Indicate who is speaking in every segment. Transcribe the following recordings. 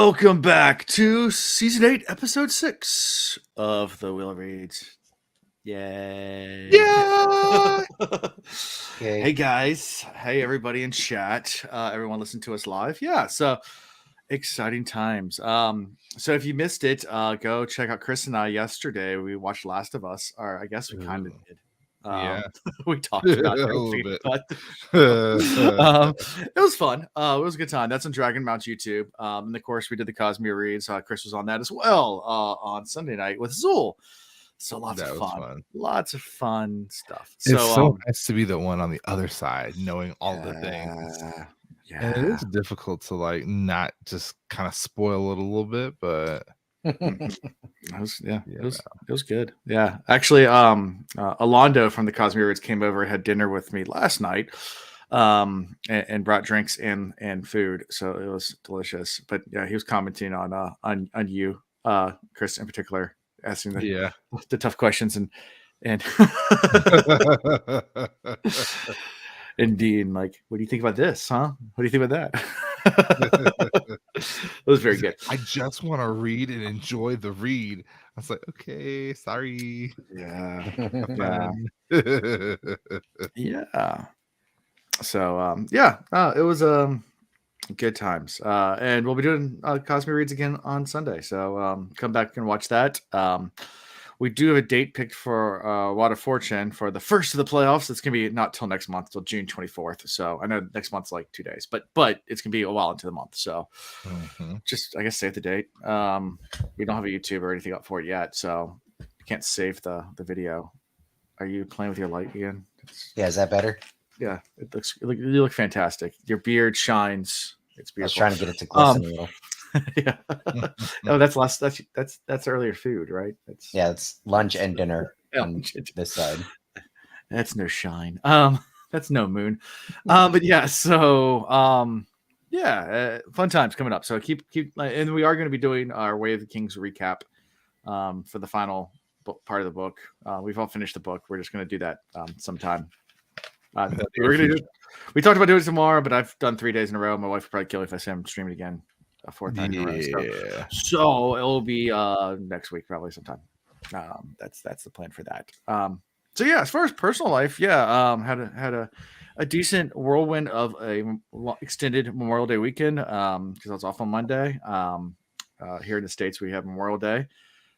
Speaker 1: Welcome back to Season 8, Episode 6 of the Wheel of Reads. Yay.
Speaker 2: Yeah.
Speaker 1: Hey, guys. Hey, everybody in chat. Everyone listen to us live. Yeah, so exciting times. So if you missed it, go check out Chris and I yesterday. We watched Last of Us, or I guess we kind of did.
Speaker 2: Yeah.
Speaker 1: We talked about
Speaker 2: A
Speaker 1: it,
Speaker 2: little bit.
Speaker 1: but it was fun. It was a good time. That's on Dragon Mount YouTube. And of course, we did the Cosmere reads. Chris was on that as well on Sunday night with Zool. So lots of fun. Lots of fun stuff.
Speaker 2: It's so nice to be the one on the other side, knowing all the things.
Speaker 1: Yeah,
Speaker 2: and it is difficult to like not just kind of spoil it a little bit, but
Speaker 1: it was good. Yeah, actually, Alondo from the Cosmere reads came over and had dinner with me last night. And brought drinks and food, so it was delicious. But yeah, he was commenting on you, Chris, in particular, asking the tough questions and and Dean, like, what do you think about this, huh? What do you think about that? It was very good.
Speaker 2: I just want to read and enjoy the read. I was like, okay, sorry.
Speaker 1: Yeah. Yeah. So it was good times. And we'll be doing Cosmere reads again on Sunday. So come back and watch that. We do have a date picked for Water Fortune for the first of the playoffs. It's gonna be not till next month, till June 24th. So I know next month's like 2 days, but it's gonna be a while into the month. So just I guess save the date. We don't have a YouTube or anything up for it yet, so you can't save the video. Are you playing with your light again?
Speaker 3: Yeah, is that better?
Speaker 1: Yeah, you look fantastic. Your beard shines. It's beautiful.
Speaker 3: I was trying to get it to glisten a little.
Speaker 1: Yeah. No, that's earlier food, right?
Speaker 3: It's lunch and dinner on this side.
Speaker 1: That's no shine. That's no moon. But yeah, so fun times coming up. So keep and we are going to be doing our Way of the Kings recap for the final part of the book. We've all finished the book. We're just going to do that sometime. We talked about doing it tomorrow, but I've done 3 days in a row. My wife would probably kill me if I say I'm streaming again a fourth time in a row. So it'll be next week probably sometime. That's the plan for that. So yeah, as far as personal life, had a decent whirlwind of a extended Memorial Day weekend because I was off on Monday. Here in the States, we have Memorial Day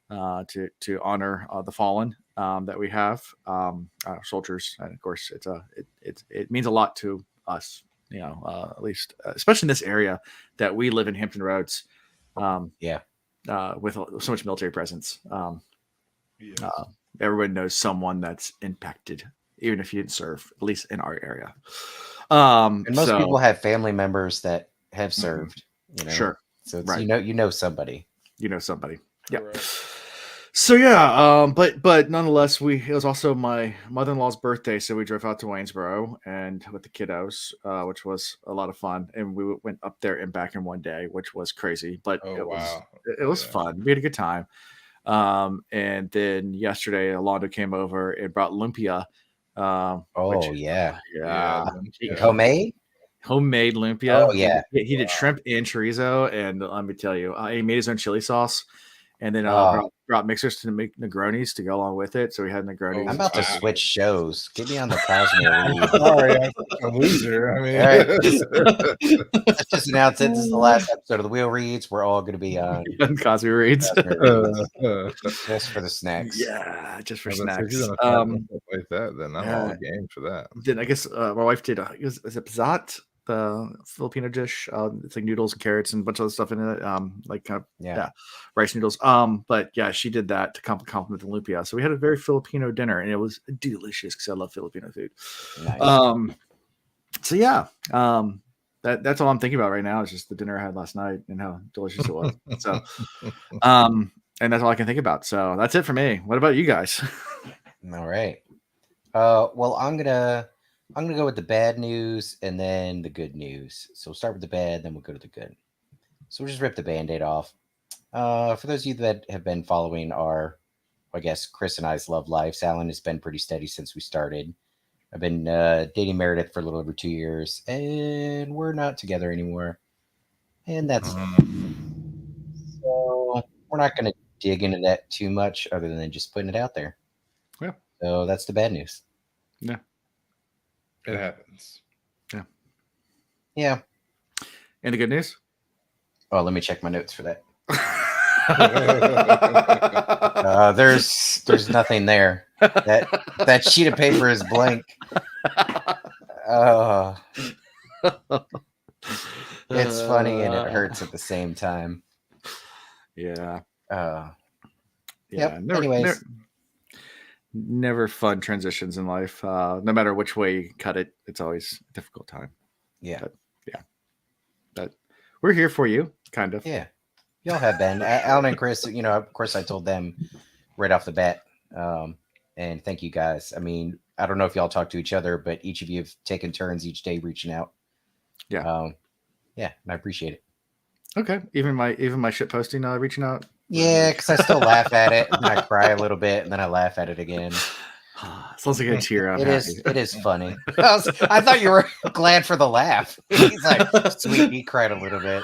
Speaker 1: to honor the fallen that we have, our soldiers, and of course it means a lot to us, at least especially in this area that we live in, Hampton Roads, with so much military presence. Everyone knows someone that's impacted, even if you didn't serve, at least in our area.
Speaker 3: And most people have family members that have served.
Speaker 1: Sure.
Speaker 3: So it's, you know somebody.
Speaker 1: Yeah. So yeah, but nonetheless, it was also my mother-in-law's birthday, so we drove out to Waynesboro and with the kiddos, which was a lot of fun, and we went up there and back in one day, which was crazy, but it was fun. We had a good time. And then yesterday, Alondo came over and brought lumpia. Homemade lumpia.
Speaker 3: Oh yeah,
Speaker 1: he did shrimp and chorizo, and let me tell you, he made his own chili sauce. And then brought mixers to make Negronis to go along with it. So we had Negronis.
Speaker 3: I'm about to switch shows. Get me on the Cosmere.
Speaker 2: Sorry, I'm a loser. I mean,
Speaker 3: all right, let's just announce it. This is the last episode of the Wheel Reads. We're all going to be on
Speaker 1: Cosmere Reads.
Speaker 3: Just for the snacks.
Speaker 1: Yeah, just for snacks.
Speaker 2: Like that, then I'm all game for that.
Speaker 1: Then I guess my wife did. Is it Pizat? The Filipino dish. It's like noodles and carrots and a bunch of other stuff in it. Rice noodles. But yeah, she did that to compliment the lumpia. So we had a very Filipino dinner, and it was delicious because I love Filipino food.
Speaker 3: Nice.
Speaker 1: So yeah, that's all I'm thinking about right now is just the dinner I had last night and how delicious it was. So, and that's all I can think about. So that's it for me. What about you guys?
Speaker 3: All right. Well, I'm gonna go with the bad news and then the good news. So we'll start with the bad, then we'll go to the good. So we'll just rip the Band-Aid off. For those of you that have been following I guess, Chris and I's love life, Alan has been pretty steady since we started. I've been dating Meredith for a little over 2 years, and we're not together anymore. And that's So we're not going to dig into that too much other than just putting it out there.
Speaker 1: Yeah.
Speaker 3: So that's the bad news.
Speaker 1: Yeah.
Speaker 2: It happens.
Speaker 1: Yeah.
Speaker 3: Yeah.
Speaker 1: And the good news?
Speaker 3: Oh, let me check my notes for that. There's nothing there. That sheet of paper is blank. It's funny and it hurts at the same time.
Speaker 1: Yeah.
Speaker 3: Yeah.
Speaker 1: Yep.
Speaker 3: Anyways,
Speaker 1: never fun transitions in life. No matter which way you cut it, it's always a difficult time.
Speaker 3: Yeah.
Speaker 1: But we're here for you, kind of.
Speaker 3: Yeah. Y'all have been. Alan and Chris, of course I told them right off the bat. And thank you guys. I mean, I don't know if y'all talk to each other, but each of you have taken turns each day reaching out.
Speaker 1: Yeah.
Speaker 3: Yeah, and I appreciate it.
Speaker 1: Okay. Even my shit posting reaching out.
Speaker 3: Yeah, because I still laugh at it and I cry a little bit and then I laugh at it again.
Speaker 1: Sounds like a tear.
Speaker 3: It is funny. I thought you were glad for the laugh. He's like, sweet, he cried a little bit.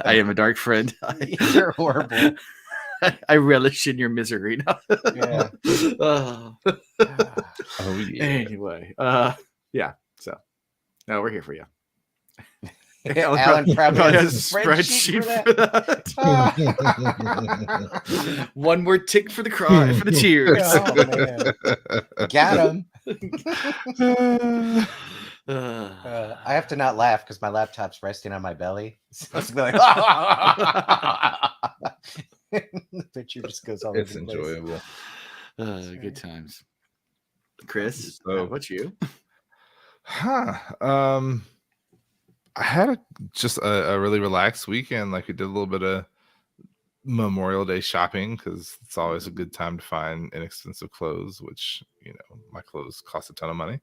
Speaker 1: I am a dark friend.
Speaker 3: You're horrible.
Speaker 1: I relish in your misery.
Speaker 3: Yeah.
Speaker 2: Oh yeah.
Speaker 1: Anyway, yeah. So, no, we're here for you.
Speaker 3: Alan probably has a
Speaker 1: spreadsheet for that. One more tick for the cry, for the tears.
Speaker 3: Oh, man. Got him. I have to not laugh because my laptop's resting on my belly. So it's like, the picture just goes all over
Speaker 2: It's
Speaker 3: the place.
Speaker 2: enjoyable.
Speaker 1: Good times. Chris,
Speaker 2: So-
Speaker 1: how about you?
Speaker 2: I had just a really relaxed weekend. Like we did a little bit of Memorial Day shopping because it's always a good time to find inexpensive clothes, which my clothes cost a ton of money.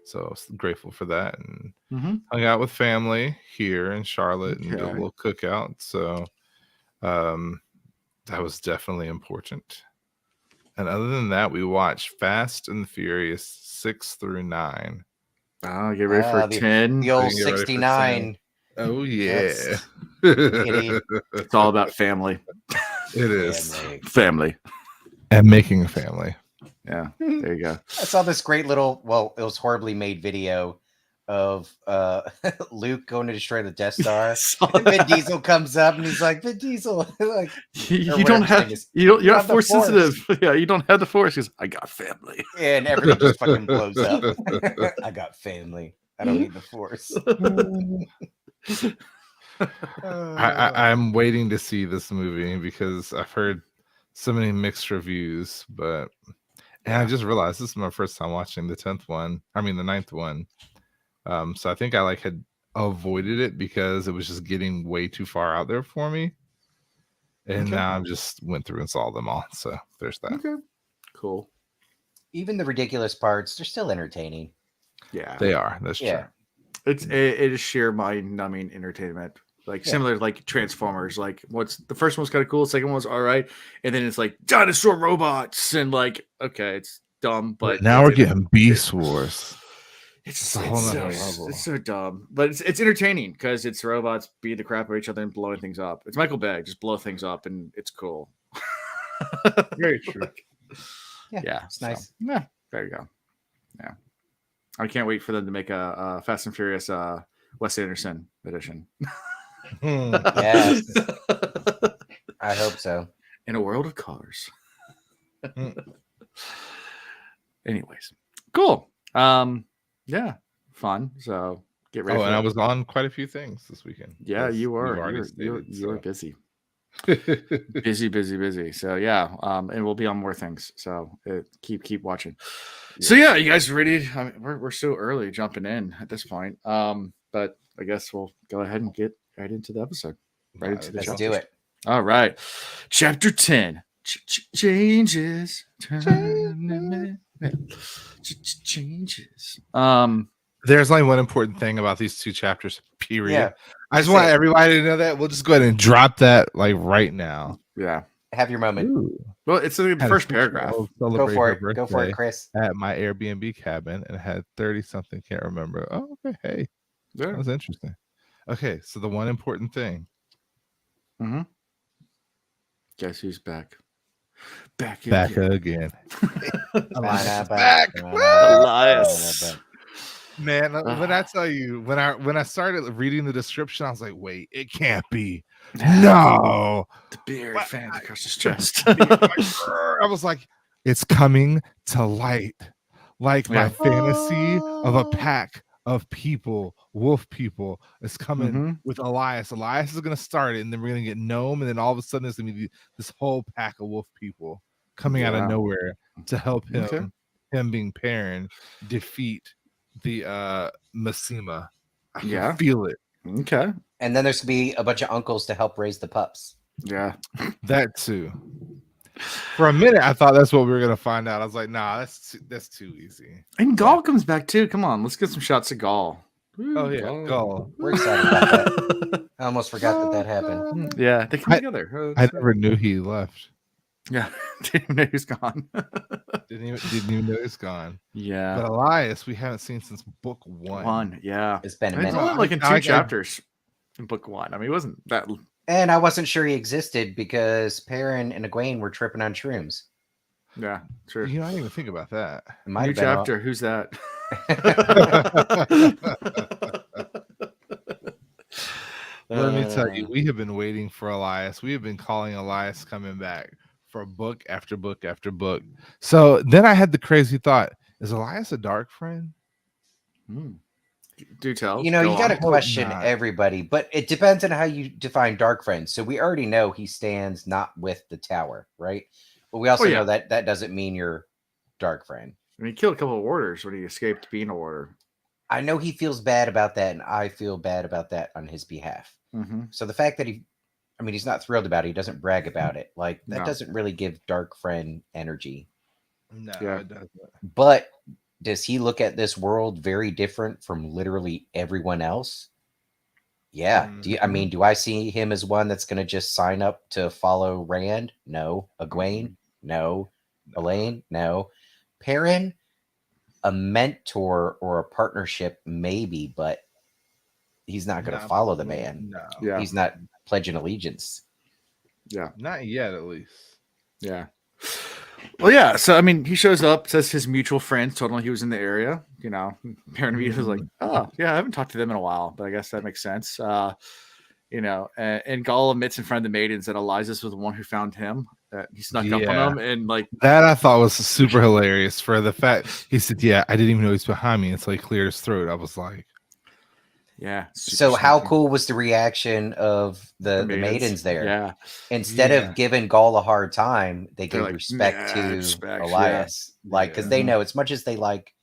Speaker 2: So I was grateful for that and hung out with family here in Charlotte and did a little cookout. So that was definitely important. And other than that, we watched Fast and the Furious 6 through 9.
Speaker 1: Oh, get ready for 10.
Speaker 3: The old 69.
Speaker 2: Oh yeah.
Speaker 1: It's all about family.
Speaker 2: It is.
Speaker 1: Family.
Speaker 2: And making a family.
Speaker 1: Yeah, there you go.
Speaker 3: I saw this great little, it was horribly made video of Luke going to destroy the Death Star. And Vin Diesel comes up and he's like, Vin Diesel, like
Speaker 1: you don't have you're not force sensitive. Yeah, you don't have the force because I got family.
Speaker 3: And everything just fucking blows up. I got family. I don't need the force.
Speaker 2: I'm waiting to see this movie because I've heard so many mixed reviews, but and I just realized this is my first time watching the 9th one. So I think I had avoided it because it was just getting way too far out there for me. And now I just went through and saw them all. So there's that.
Speaker 1: Okay. Cool.
Speaker 3: Even the ridiculous parts, they're still entertaining.
Speaker 2: Yeah. They are. That's true.
Speaker 1: It is sheer mind-numbing entertainment. Similar to Transformers. What's the first one was kind of cool, the second one was all right, and then it's dinosaur robots and okay, it's dumb, but
Speaker 2: now we're getting Beast Wars.
Speaker 1: It's a whole nother level. It's so dumb, but it's entertaining because it's robots beating the crap out of each other and blowing things up. It's Michael Bay, just blow things up, and it's cool.
Speaker 2: Very true.
Speaker 3: Yeah, it's nice.
Speaker 1: Yeah, there you go. Yeah, I can't wait for them to make a Fast and Furious Wes Anderson edition.
Speaker 3: Yes, I hope so.
Speaker 1: In a world of cars. Anyways, cool. Yeah, fun. So get ready.
Speaker 2: And I was on quite a few things this weekend.
Speaker 1: Yeah, you were. You're busy. busy. So yeah, and we'll be on more things. So keep watching. Yeah. So yeah, you guys ready? I mean, we're so early jumping in at this point. But I guess we'll go ahead and get right into the episode.
Speaker 3: Let's do it.
Speaker 1: All right, chapter 10. Changes. Changes.
Speaker 2: There's only one important thing about these two chapters, period.
Speaker 3: Yeah.
Speaker 2: I just want everybody to know that. We'll just go ahead and drop that right now.
Speaker 1: Yeah.
Speaker 3: Have your moment.
Speaker 2: Ooh.
Speaker 1: Well, it's the first paragraph.
Speaker 3: Go for it, Chris.
Speaker 2: At my Airbnb cabin and had 30-something, can't remember. Oh, okay. Hey.
Speaker 1: Yeah.
Speaker 2: That was interesting. Okay, so the one important thing.
Speaker 1: Mm-hmm. Guess who's back? Back
Speaker 2: again.
Speaker 3: Elias
Speaker 2: back.
Speaker 1: Elias.
Speaker 2: Man, when I tell you, when I started reading the description, I was like, wait, it can't be. No.
Speaker 1: The beard fanned across his chest.
Speaker 2: I was like, it's coming to light. Like my
Speaker 1: Yeah.
Speaker 2: fantasy of a pack of people, wolf people, is coming
Speaker 1: Mm-hmm.
Speaker 2: with Elias. Elias is going to start it, and then we're going to get Gnome, and then all of a sudden, there's going to be this whole pack of wolf people coming out of
Speaker 1: Yeah.
Speaker 2: nowhere to help him,
Speaker 1: Okay.
Speaker 2: him being Perrin, defeat the Massima. I can
Speaker 1: Yeah.
Speaker 2: feel it.
Speaker 1: Okay.
Speaker 3: And then there's gonna be a bunch of uncles to help raise the pups.
Speaker 1: Yeah.
Speaker 2: That too. For a minute, I thought that's what we were gonna find out. I was like, nah, that's too easy.
Speaker 1: And Gaul comes back too. Come on, let's get some shots of Gaul.
Speaker 2: Oh yeah, Gaul.
Speaker 3: We're excited about that. I almost forgot that happened.
Speaker 1: Yeah, they come together.
Speaker 2: I never knew he left.
Speaker 1: Yeah, didn't even know he's gone.
Speaker 2: Didn't even know he's gone.
Speaker 1: Yeah,
Speaker 2: But Elias, we haven't seen since book one.
Speaker 1: Yeah,
Speaker 3: It's been a
Speaker 1: it's
Speaker 3: minute.
Speaker 1: only like in
Speaker 2: I-
Speaker 1: 2 chapters in book 1. I mean, it wasn't that.
Speaker 3: And I wasn't sure he existed because Perrin and Egwene were tripping on shrooms.
Speaker 1: Yeah, true.
Speaker 2: You know, I didn't even think about that.
Speaker 3: It might
Speaker 1: New
Speaker 3: have been all-
Speaker 1: chapter. Who's that?
Speaker 2: Let me tell you, we have been waiting for Elias. We have been calling Elias coming back for book after book after book. So then I had the crazy thought: is Elias a dark friend?
Speaker 1: Do tell.
Speaker 3: You know,
Speaker 1: Go
Speaker 3: you got to
Speaker 1: on.
Speaker 3: question
Speaker 2: not.
Speaker 3: everybody, but it depends on how you define dark friends. So we already know he stands not with the tower, right? But we also
Speaker 1: yeah.
Speaker 3: know that that doesn't mean you're dark friend.
Speaker 1: I mean, he killed a couple of warders when he escaped being a warder.
Speaker 3: I know he feels bad about that, and I feel bad about that on his behalf.
Speaker 1: Mm-hmm.
Speaker 3: So the fact that he's not thrilled about it. He doesn't brag about it. Like that
Speaker 1: No.
Speaker 3: doesn't really give dark friend energy.
Speaker 2: No,
Speaker 1: Yeah.
Speaker 2: it doesn't.
Speaker 3: But does he look at this world very different from literally everyone else? Yeah. Do I see him as one that's going to just sign up to follow Rand? No. Egwene? No. Elaine? No. Perrin? A mentor or a partnership, maybe, but he's not going to follow the man.
Speaker 2: No.
Speaker 1: Yeah.
Speaker 3: He's not pledging allegiance.
Speaker 1: Yeah.
Speaker 2: Not yet, at least.
Speaker 1: Yeah. Well, yeah. So, I mean, he shows up, says his mutual friends told him he was in the area. You know, Perrin was like, oh, yeah, I haven't talked to them in a while, but I guess that makes sense. You know, and Gaul admits in front of the maidens that Elias was the one who found him. That he snuck up on them, and like
Speaker 2: that, I thought was super hilarious. For the fact he said, "Yeah, I didn't even know he's behind me until he cleared his throat." I was like,
Speaker 1: "Yeah."
Speaker 3: So, how cool was the reaction of the maidens there?
Speaker 1: Yeah.
Speaker 3: Instead of giving Gaul a hard time, they gave
Speaker 1: like,
Speaker 3: respect to
Speaker 1: respect,
Speaker 3: Elias. Like, because they know as much as they like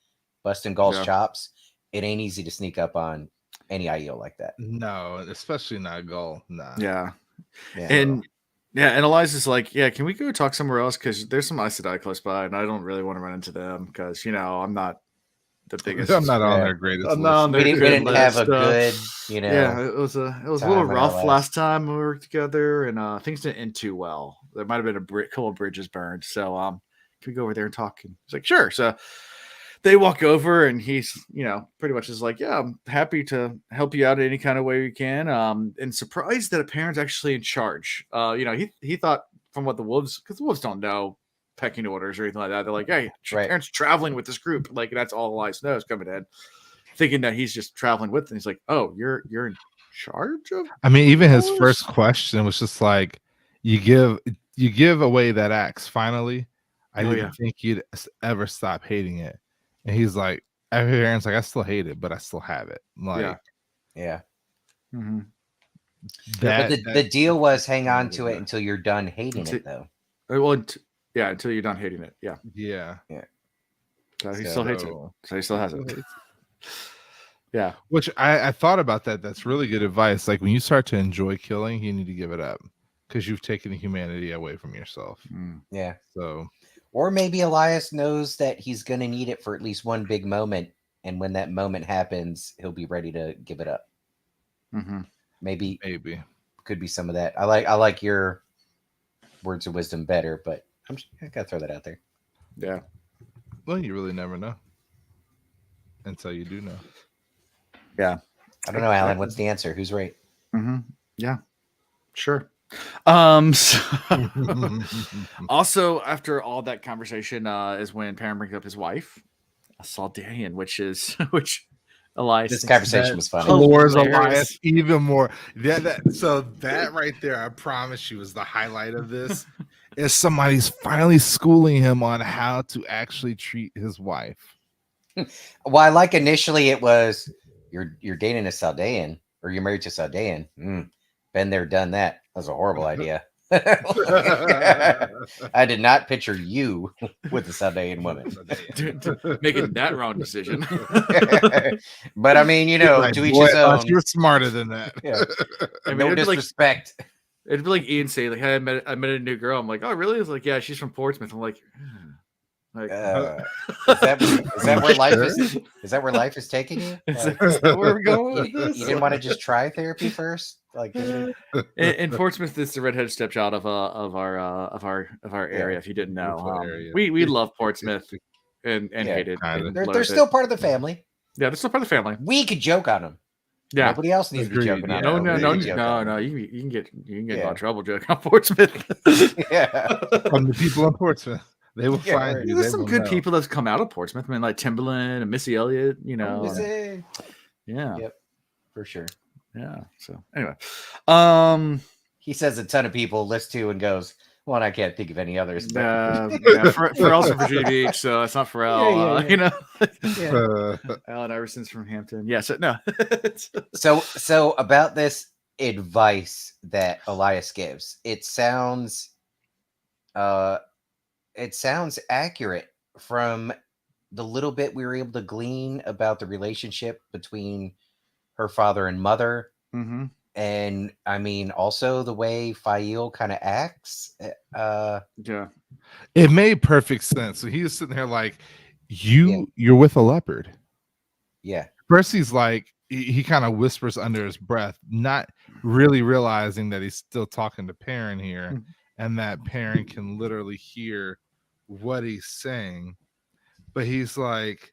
Speaker 3: busting Gaul's chops, it ain't easy to sneak up on any IEO like that.
Speaker 2: No, especially not Gaul. Nah.
Speaker 1: Yeah. And Elias is like, yeah, can we go talk somewhere else? Because there's some Aes Sedai close by, and I don't really want to run into them because, you know, I'm not the biggest.
Speaker 2: I'm not on their greatest list.
Speaker 3: We didn't have a good, you know.
Speaker 1: Yeah, it was a little rough last time we worked together, and things didn't end too well. There might have been a couple of bridges burned. So, can we go over there and talk? And he's like, sure. So they walk over, and he's, you know, pretty much is like, yeah, I'm happy to help you out in any kind of way we can. And surprised that a parent's actually in charge. You know, he thought from what the wolves, because the wolves don't know pecking orders or anything like that. They're like, hey, parent's traveling with this group. Like, that's all Elias knows coming in, thinking that he's just traveling with. And he's like, oh, you're in charge of?
Speaker 2: I mean, even his first question was just like, you give away that axe. Finally, I didn't think you'd ever stop hating it. And he's like, Aaron's like, I still hate it, but I still have it. Like,
Speaker 3: yeah.
Speaker 1: Mm-hmm.
Speaker 3: But the deal was hang on to it until you're done hating it, though.
Speaker 1: Well, until you're done hating it. Yeah.
Speaker 3: Yeah.
Speaker 1: So he still hates it. So he still has it. Yeah.
Speaker 2: Which I thought about that. That's really good advice. Like, when you start to enjoy killing, you need to give it up because you've taken the humanity away from yourself.
Speaker 3: Yeah.
Speaker 2: So.
Speaker 3: Or maybe Elias knows that he's going to need it for at least one big moment. And when that moment happens, he'll be ready to give it up.
Speaker 1: Mm-hmm.
Speaker 3: Maybe could be some of that. I like your words of wisdom better, but I got to throw that out there.
Speaker 1: Yeah.
Speaker 2: Well, you really never know until you do know.
Speaker 1: Yeah.
Speaker 3: I don't know, Alan. What's the answer? Who's right?
Speaker 1: Mm-hmm. Yeah. Sure. So also after all that conversation is when Perrin brings up his wife, Saldaean, which Elias
Speaker 3: This
Speaker 1: thinks
Speaker 3: conversation
Speaker 2: That
Speaker 3: was funny.
Speaker 2: floors
Speaker 1: hilarious.
Speaker 2: Elias even more. So that right there, I promise you, is the highlight of this. Is somebody's finally schooling him on how to actually treat his wife.
Speaker 3: Well, I like initially it was you're dating a Saldaean or you're married to Saldaean. Been there, done that. That was a horrible idea. I did not picture you with a Saldaean woman.
Speaker 1: Making that wrong decision.
Speaker 3: But I mean,
Speaker 2: Like,
Speaker 3: to each
Speaker 2: boy,
Speaker 3: his
Speaker 2: I thought
Speaker 3: own.
Speaker 2: you were smarter than that.
Speaker 3: Yeah.
Speaker 1: I mean,
Speaker 3: No
Speaker 1: it'd be like
Speaker 3: disrespect.
Speaker 1: it'd be like Ian saying, like, hey, I met a new girl. I'm like, oh, really? It's like, yeah, she's from Portsmouth. I'm like,
Speaker 3: Is that where life is? Is that where life is taking you?
Speaker 1: is
Speaker 3: Like,
Speaker 1: that where we're going
Speaker 3: you,
Speaker 1: with this?
Speaker 3: you didn't want to just try therapy first, like
Speaker 1: In Portsmouth, it's the redheaded stepchild of our area. If you didn't know,
Speaker 2: Beautiful area.
Speaker 1: we love Portsmouth and
Speaker 3: Yeah,
Speaker 1: hate it.
Speaker 2: kinda.
Speaker 1: and
Speaker 3: they're
Speaker 1: loathe
Speaker 3: still
Speaker 1: it.
Speaker 3: part of the family.
Speaker 1: Yeah, they're still part of the family.
Speaker 3: We could joke on them.
Speaker 1: Yeah.
Speaker 3: Nobody else needs to be
Speaker 2: Agreed,
Speaker 3: joking
Speaker 2: yeah.
Speaker 3: on
Speaker 1: No,
Speaker 3: them.
Speaker 1: no,
Speaker 3: We
Speaker 1: no,
Speaker 3: could joke
Speaker 1: no,
Speaker 3: on
Speaker 1: no.
Speaker 3: them.
Speaker 1: You can get in a
Speaker 3: Yeah.
Speaker 1: lot of trouble joking on Portsmouth.
Speaker 3: Yeah.
Speaker 2: From the people in Portsmouth, they will
Speaker 3: Yeah,
Speaker 2: find
Speaker 3: right.
Speaker 2: you.
Speaker 1: There's
Speaker 2: They
Speaker 1: some
Speaker 2: will
Speaker 1: good
Speaker 2: know.
Speaker 1: people that's come out of Portsmouth. I mean, like Timberland and Missy Elliott.
Speaker 3: Missy.
Speaker 1: Yeah,
Speaker 3: Yep, for sure.
Speaker 1: yeah. So anyway,
Speaker 3: He says a ton of people list to and goes, well, and I can't think of any others. But
Speaker 1: yeah, Pharrell's from Virginia Beach, so it's not Pharrell.
Speaker 3: Yeah.
Speaker 1: Allen Iverson's from Hampton. Yeah, so no.
Speaker 3: So about this advice that Elias gives, it sounds accurate from the little bit we were able to glean about the relationship between her father and mother.
Speaker 1: Mm-hmm.
Speaker 3: And I mean, also the way Fail kind of acts.
Speaker 1: Yeah.
Speaker 2: It made perfect sense. So he was sitting there like, you're with a leopard.
Speaker 3: Yeah.
Speaker 2: First, he's like, he kind of whispers under his breath, not really realizing that he's still talking to Perrin here, and that Perrin can literally hear what he's saying. But he's like,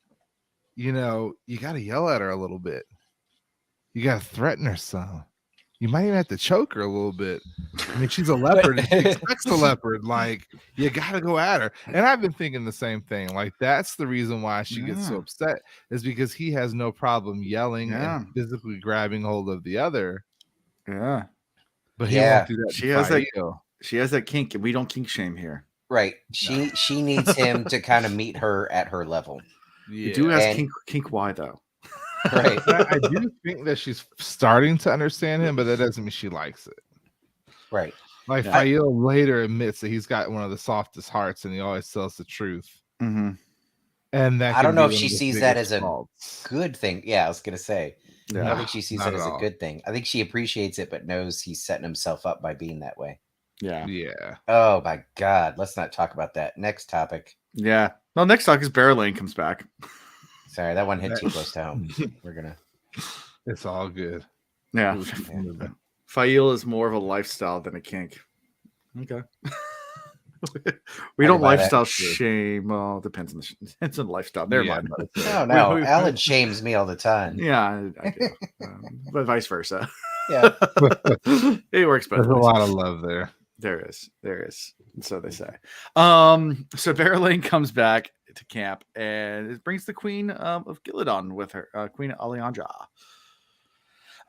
Speaker 2: you got to yell at her a little bit. You got to threaten her some. You might even have to choke her a little bit. I mean, she's a leopard and she expects a leopard. Like, you got to go at her. And I've been thinking the same thing. Like, that's the reason why she gets so upset, is because he has no problem yelling and physically grabbing hold of the other.
Speaker 1: Yeah.
Speaker 2: But he won't do that.
Speaker 1: She has that kink, and we don't kink shame here.
Speaker 3: Right. She needs him to kind of meet her at her level.
Speaker 1: Yeah. You do ask kink why, though.
Speaker 3: Right.
Speaker 2: I do think that she's starting to understand him, but that doesn't mean she likes it.
Speaker 3: Right.
Speaker 2: Like, Fail later admits that he's got one of the softest hearts and he always tells the truth.
Speaker 1: Mm-hmm.
Speaker 2: And that
Speaker 3: I don't know if she sees that as a good thing. Yeah, I was going to say.
Speaker 1: Yeah.
Speaker 3: I don't think she sees that as a good thing. I think she appreciates it, but knows he's setting himself up by being that way.
Speaker 1: Yeah.
Speaker 2: Yeah.
Speaker 3: Oh, my God. Let's not talk about that. Next topic.
Speaker 1: Yeah. Well, next topic is Barry Lane comes back.
Speaker 3: Sorry, that one hit too close to home.
Speaker 2: It's all good.
Speaker 1: Yeah. Fail is more of a lifestyle than a kink. Okay. We don't lifestyle shame. Well, it depends on the lifestyle. Never mind.
Speaker 3: No. Alan shames me all the time.
Speaker 1: Yeah, I do. But vice versa.
Speaker 3: Yeah.
Speaker 1: It works better.
Speaker 2: There's a lot of love there.
Speaker 1: There is. So they say. So Barrelane comes back to camp and it brings the Queen of Gilladon with her, Queen Aliandra.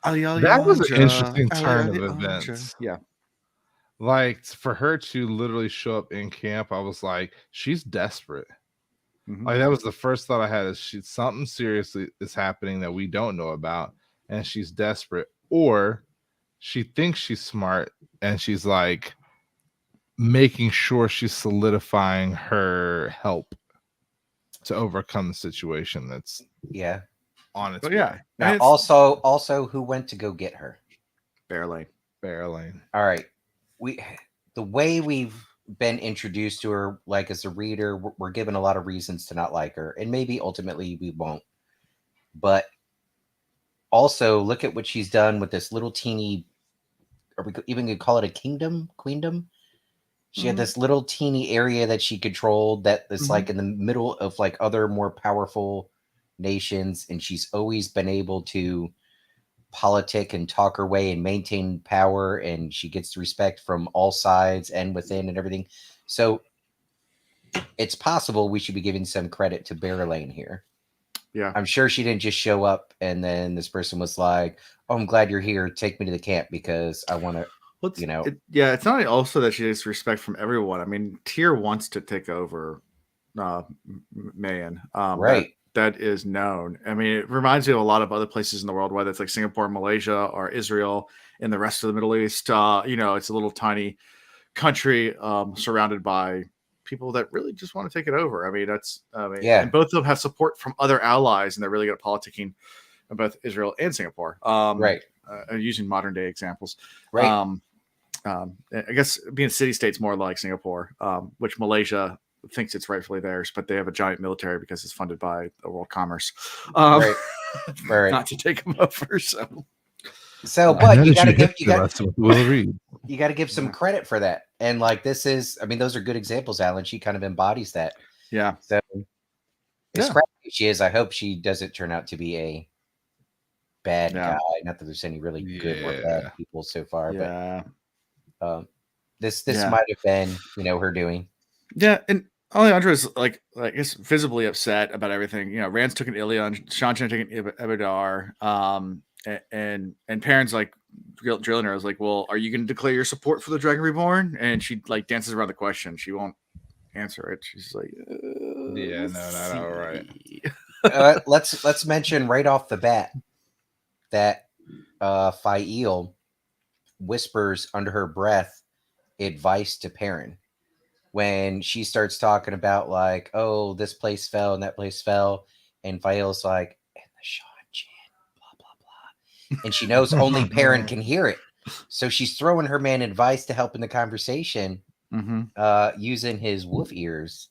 Speaker 2: That was an interesting turn of events.
Speaker 1: Yeah.
Speaker 2: Like, for her to literally show up in camp, I was like, she's desperate. Mm-hmm. Like, that was the first thought I had, is something seriously is happening that we don't know about, and she's desperate. Or she thinks she's smart and she's like making sure she's solidifying her help to overcome the situation that's on its way.
Speaker 3: Now, also who went to go get her?
Speaker 1: Barrelane.
Speaker 3: All right. The way we've been introduced to her, like as a reader, we're given a lot of reasons to not like her, and maybe ultimately we won't. But also look at what she's done with this little teeny, or we even could call it a queendom. She had this little teeny area that she controlled that is like in the middle of like other more powerful nations, and she's always been able to politic and talk her way and maintain power, and she gets respect from all sides and within and everything. So it's possible we should be giving some credit to Berylane here.
Speaker 1: Yeah.
Speaker 3: I'm sure she didn't just show up and then this person was like, "Oh, I'm glad you're here. Take me to the camp because I want to." You know,
Speaker 1: it's not also that she has respect from everyone. I mean, Tyr wants to take over Mayan.
Speaker 3: right.
Speaker 1: That is known. I mean, it reminds me of a lot of other places in the world, whether it's like Singapore, Malaysia, or Israel, and the rest of the Middle East. It's a little tiny country surrounded by people that really just want to take it over. I mean, and both of them have support from other allies, and they're really good at politicking in both Israel and Singapore.
Speaker 3: Right.
Speaker 1: Using modern day examples.
Speaker 3: Right.
Speaker 1: I guess being city states more like Singapore, which Malaysia thinks it's rightfully theirs, but they have a giant military because it's funded by the world commerce.
Speaker 3: Right.
Speaker 1: Not to take them over. So,
Speaker 3: but you got to give some credit for that. And like those are good examples, Alan. She kind of embodies that.
Speaker 1: Yeah.
Speaker 3: So as crappy as she is, I hope she doesn't turn out to be a bad guy. Not that there's any really good or bad people so far, but this might have been, her doing.
Speaker 1: Yeah, and Alejandra is like I guess visibly upset about everything. Rand's took an Ilion, Shanchen took an Ebadar, and parents like drilling her. I was like, well, are you going to declare your support for the Dragon Reborn? And she like dances around the question. She won't answer it. She's like,
Speaker 2: yeah, no, not all right.
Speaker 3: Let's mention right off the bat that Fael whispers under her breath advice to Perrin when she starts talking about like, oh, this place fell and that place fell, and Fael's like, and the Shanchen, blah blah blah, and she knows only Perrin can hear it, so she's throwing her man advice to help in the conversation, using his wolf ears.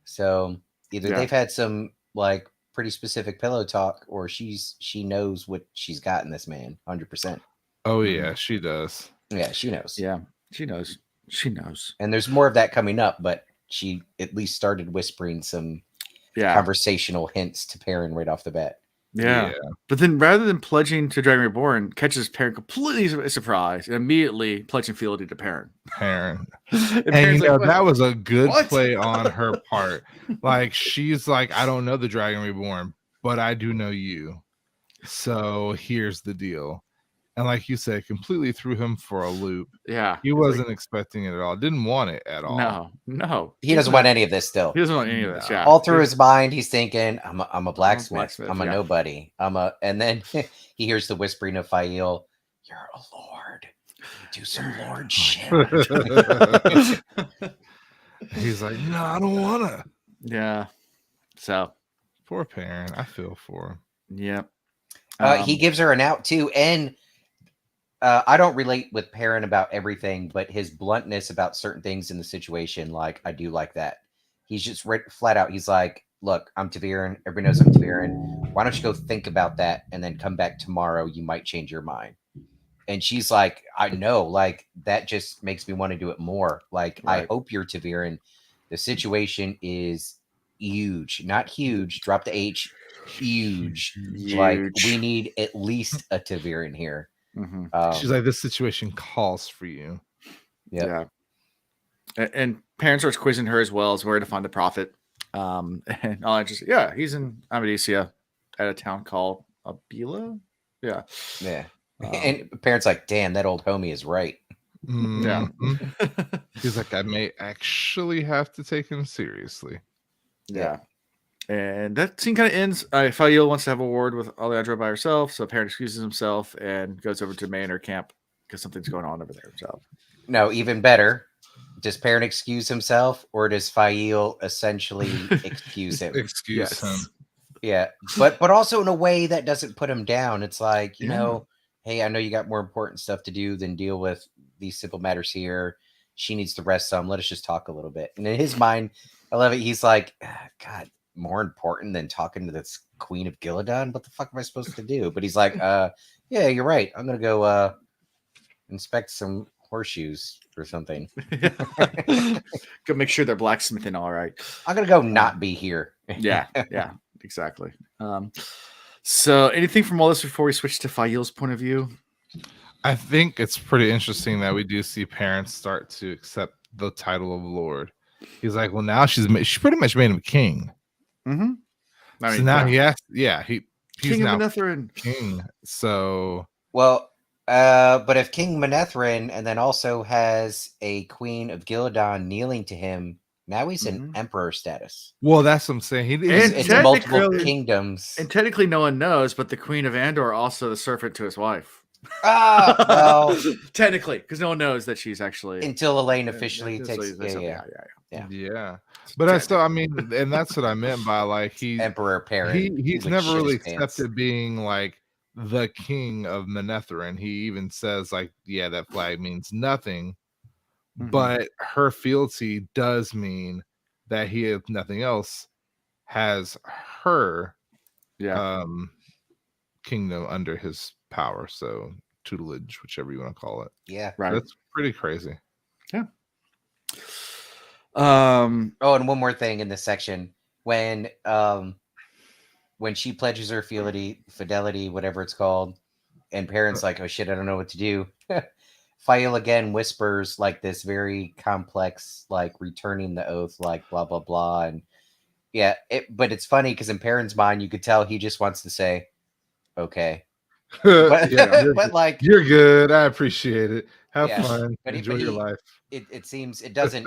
Speaker 3: So either they've had some like pretty specific pillow talk, or she knows what she's got in this man 100%.
Speaker 2: Oh yeah, she does.
Speaker 3: Yeah, she knows.
Speaker 1: Yeah, she knows. She knows.
Speaker 3: And there's more of that coming up, but she at least started whispering some conversational hints to Perrin right off the bat.
Speaker 1: Yeah. But then rather than pledging to Dragon Reborn, catches Perrin completely surprised and immediately pledging fealty to Perrin.
Speaker 2: And that was a good play on her part. Like, she's like, I don't know the Dragon Reborn, but I do know you. So here's the deal. And like you said, completely threw him for a loop.
Speaker 1: Yeah.
Speaker 2: He wasn't expecting it at all. Didn't want it at all.
Speaker 1: No.
Speaker 3: He doesn't want any of this still.
Speaker 1: He doesn't want any of this, yeah.
Speaker 3: All through his mind, he's thinking, I'm a blacksmith. I'm a nobody. And then he hears the whispering of Fael, you're a lord. Do some lord shit.
Speaker 2: He's like, no, I don't want to.
Speaker 1: Yeah. So.
Speaker 2: Poor Perrin. I feel for him.
Speaker 1: Yeah.
Speaker 3: He gives her an out too. And I don't relate with Perrin about everything, but his bluntness about certain things in the situation, like, I do like that. He's just flat out. He's like, look, I'm Ta'Veren. Everybody knows I'm Ta'Veren. Why don't you go think about that and then come back tomorrow? You might change your mind. And she's like, I know, like, that just makes me want to do it more. Like, I hope you're Ta'Veren. The situation is huge, not huge. Drop the H. Huge. Like, we need at least a Ta'Veren here.
Speaker 2: She's like, this situation calls for you.
Speaker 1: Yeah. And Perrin starts quizzing her as well as where to find the prophet. And he's in Amadesia at a town called Abila. Yeah.
Speaker 3: And Perrin's like, damn, that old homie is right.
Speaker 1: Yeah.
Speaker 2: He's like, I may actually have to take him seriously.
Speaker 1: Yeah. And that scene kind of ends. Fael wants to have a word with Alejandra by herself, so Perrin excuses himself and goes over to Maynard camp because something's going on over there himself.
Speaker 3: No, even better. Does Perrin excuse himself, or does Fael essentially excuse him?
Speaker 2: Excuse him.
Speaker 3: Yeah, but also in a way that doesn't put him down. It's like, you know, hey, I know you got more important stuff to do than deal with these simple matters here. She needs to rest some. Let us just talk a little bit. And in his mind, I love it. He's like, God, more important than talking to this Queen of Gillidan? What the fuck am I supposed to do? But he's like, yeah, you're right. I'm gonna go inspect some horseshoes or something.
Speaker 1: Go make sure they're blacksmithing all right.
Speaker 3: I'm gonna go not be here.
Speaker 1: Yeah, exactly. So, anything from all this before we switch to Fail's point of view?
Speaker 2: I think it's pretty interesting that we do see parents start to accept the title of Lord. He's like, well, now she pretty much made him king.
Speaker 1: Mm-hmm.
Speaker 2: So now he's
Speaker 1: King of
Speaker 2: now
Speaker 1: Manetheren.
Speaker 2: king. So
Speaker 3: Well, but if King Manetheren and then also has a Queen of Gillidan kneeling to him, now he's in emperor status.
Speaker 2: Well, that's what I'm saying.
Speaker 3: It's multiple kingdoms.
Speaker 1: And technically no one knows, but the Queen of Andor also the servant to his wife.
Speaker 3: Well,
Speaker 1: technically, because no one knows that she's actually
Speaker 3: until Elaine officially takes.
Speaker 2: Yeah. But I still, I mean, and that's what I meant by like
Speaker 3: Emperor parent.
Speaker 2: He's never really accepted being like the king of Manetheren. He even says like, yeah, that flag means nothing. But her fealty does mean that he, if nothing else, has her kingdom under his power. So tutelage, whichever you want to call it.
Speaker 3: Yeah.
Speaker 1: Right.
Speaker 2: That's pretty crazy.
Speaker 1: Yeah.
Speaker 3: And one more thing in this section. When she pledges her fidelity, whatever it's called, and parents like, oh shit, I don't know what to do. Fail again whispers like this very complex, like returning the oath, like blah blah blah, and but it's funny because in Perrin's mind, you could tell he just wants to say, "Okay," but, but like,
Speaker 2: you're good. I appreciate it. Have fun. Enjoy your life.
Speaker 3: It seems it doesn't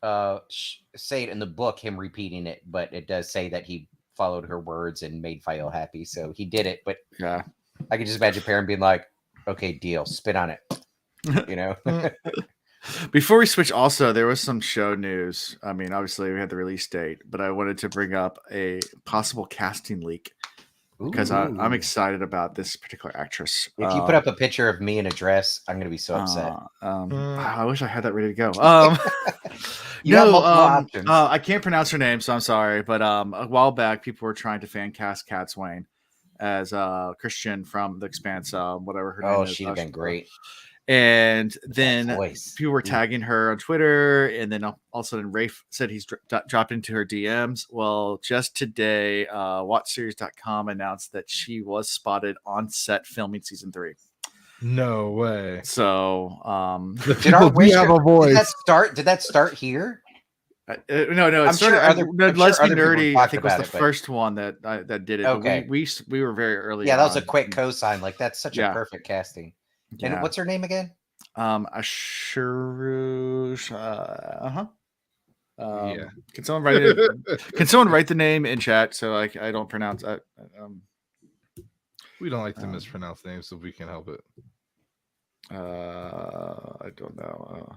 Speaker 3: say it in the book, him repeating it, but it does say that he followed her words and made Fael happy, so he did it. But I could just imagine Perrin being like, "Okay, deal, spit on it." You know.
Speaker 1: Before we switch, also there was some show news. I mean, obviously we had the release date, but I wanted to bring up a possible casting leak because I'm excited about this particular actress.
Speaker 3: If you put up a picture of me in a dress, I'm going to be so upset.
Speaker 1: I wish I had that ready to go.
Speaker 3: You have multiple options.
Speaker 1: I can't pronounce her name, so I'm sorry. But a while back, people were trying to fan cast Cat Swain as Christian from The Expanse. Whatever her name is.
Speaker 3: Oh, she'd have been great.
Speaker 1: And then people were tagging her on Twitter, and then all of a sudden Rafe said he's dropped into her DMs. Well, just today, WatchSeries.com announced that she was spotted on set filming season 3.
Speaker 2: No way.
Speaker 1: So,
Speaker 3: did that start here?
Speaker 1: No. Let's Be Nerdy. I think was the first one that did it.
Speaker 3: Okay,
Speaker 1: we were very early.
Speaker 3: Yeah, that was a quick cosign. Like that's such a perfect casting.
Speaker 1: Yeah.
Speaker 3: And what's her name again?
Speaker 1: Ashurush.
Speaker 2: Yeah.
Speaker 1: Can someone write it? Can someone write the name in chat so I don't pronounce it?
Speaker 2: We don't like to mispronounce names, so we can help it.
Speaker 1: I don't know.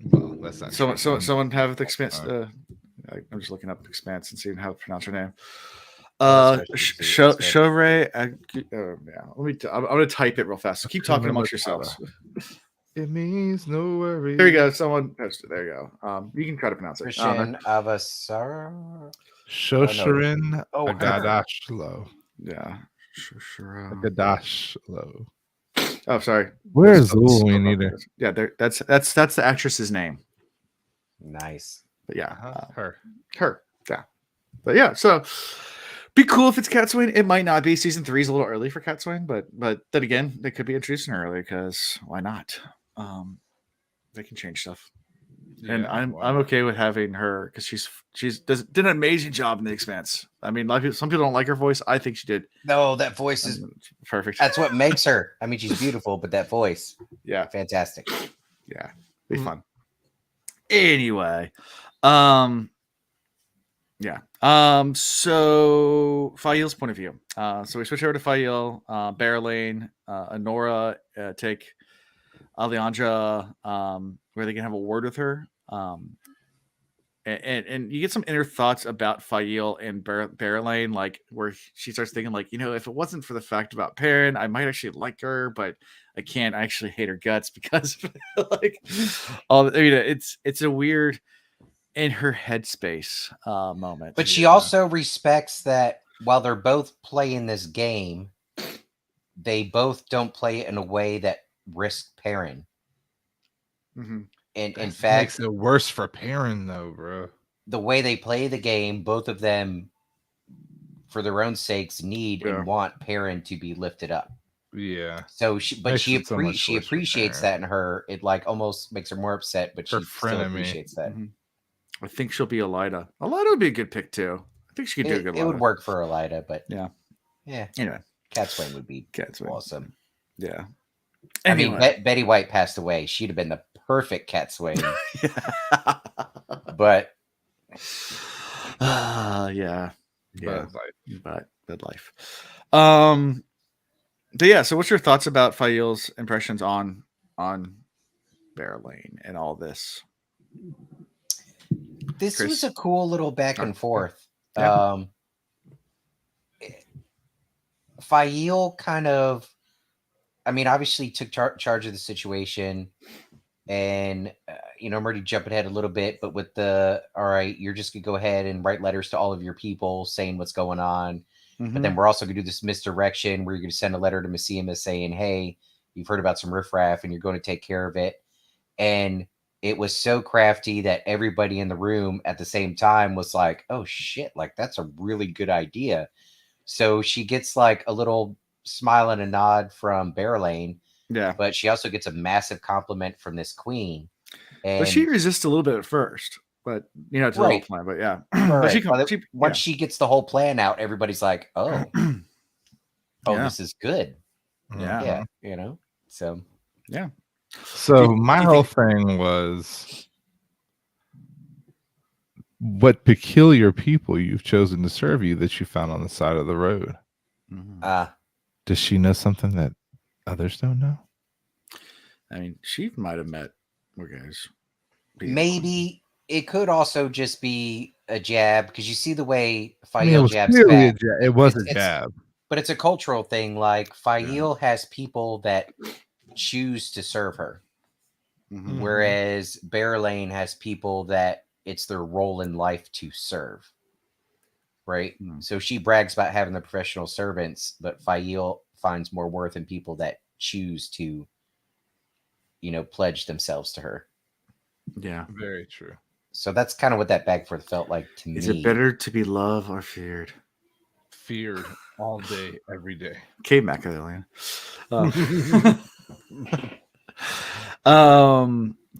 Speaker 2: Well, that's not
Speaker 1: someone have the Expanse. I'm just looking up the Expanse and seeing how to pronounce her name. Showray. I'm gonna type it real fast. So keep talking amongst yourselves.
Speaker 2: It means no worries.
Speaker 1: There you go. Someone posted. There you go. You can try to pronounce it.
Speaker 3: Christian Avasara.
Speaker 2: Shosharin Agadashlo.
Speaker 1: Yeah.
Speaker 2: Agadashlo.
Speaker 1: Oh, sorry.
Speaker 2: Where's we need it?
Speaker 1: Yeah, that's the actress's name.
Speaker 3: Nice.
Speaker 1: But yeah,
Speaker 2: her.
Speaker 1: Yeah. But yeah, so be cool if it's Cat Swain. It might not be. Season 3 is a little early for Cat Swain, but then again, they could be introducing her early because why not? They can change stuff, and I'm okay with having her because she's did an amazing job in The Expanse. I mean, some people don't like her voice. I think she did.
Speaker 3: No, that voice is
Speaker 1: perfect.
Speaker 3: That's what makes her. I mean, she's beautiful, but that voice, fantastic.
Speaker 1: Yeah, be fun. Anyway, so Fael's point of view. So we switch over to Fael, Barrelane, Honora take Alejandra, where they can have a word with her. And you get some inner thoughts about Fael and Barrelane, like where she starts thinking, like, if it wasn't for the fact about Perrin, I might actually like her, but I can't. I actually hate her guts because, like, it's a weird in her headspace moment.
Speaker 3: But she also respects that while they're both playing this game, they both don't play it in a way that risks Perrin.
Speaker 1: Mm-hmm.
Speaker 3: And in fact,
Speaker 2: makes it worse for Perrin, though, bro.
Speaker 3: The way they play the game, both of them, for their own sakes, need and want Perrin to be lifted up.
Speaker 2: Yeah.
Speaker 3: So she appreciates
Speaker 2: there.
Speaker 3: that in her. It like almost makes her more upset, but
Speaker 2: Her
Speaker 3: she still
Speaker 2: frenemy.
Speaker 3: appreciates that.
Speaker 1: I think she'll be Elida. Elida would be a good pick too. I think she could do a good.
Speaker 3: It would work for Elida, but
Speaker 1: yeah.
Speaker 3: Anyway, Cat Swain would be awesome.
Speaker 1: Yeah.
Speaker 3: Anyway. I mean, Betty White passed away. She'd have been the perfect Cat Swain. But
Speaker 1: yeah.
Speaker 2: But
Speaker 1: good life. But yeah, so what's your thoughts about Fail's impressions on Bear Lane and all this?
Speaker 3: This was a cool little back and forth.
Speaker 1: Yeah.
Speaker 3: Fail kind of, I mean, obviously took charge of the situation, and I'm already jumping ahead a little bit, but with all right, you're just gonna go ahead and write letters to all of your people saying what's going on. But then we're also going to do this misdirection where you're going to send a letter to Messima saying, hey, you've heard about some riffraff and you're going to take care of it. And it was so crafty that everybody in the room at the same time was like, oh, shit, like that's a really good idea. So she gets like a little smile and a nod from Bear Lane.
Speaker 1: Yeah.
Speaker 3: But she also gets a massive compliment from this queen.
Speaker 1: But she resists a little bit at first. But it's a little plan. But yeah, but
Speaker 3: once she gets the whole plan out, everybody's like, "Oh, this is good."
Speaker 1: Yeah,
Speaker 3: So
Speaker 1: yeah.
Speaker 2: So my whole thing was, what peculiar people you've chosen to serve you that you found on the side of the road. Does she know something that others don't know?
Speaker 1: I mean, she might have met guys.
Speaker 3: Maybe. It could also just be a jab, because you see the way Fail jabs back.
Speaker 2: It was a jab.
Speaker 3: But it's a cultural thing. Like, Fail has people that choose to serve her. Whereas Bear Lane has people that it's their role in life to serve. Right? So she brags about having the professional servants, but Fail finds more worth in people that choose to, pledge themselves to her.
Speaker 1: Yeah.
Speaker 2: Very true.
Speaker 3: So that's kind of what that back forth felt like to me.
Speaker 1: Is it better to be loved or feared?
Speaker 2: Feared all day, every day.
Speaker 1: Kate Machiavellian.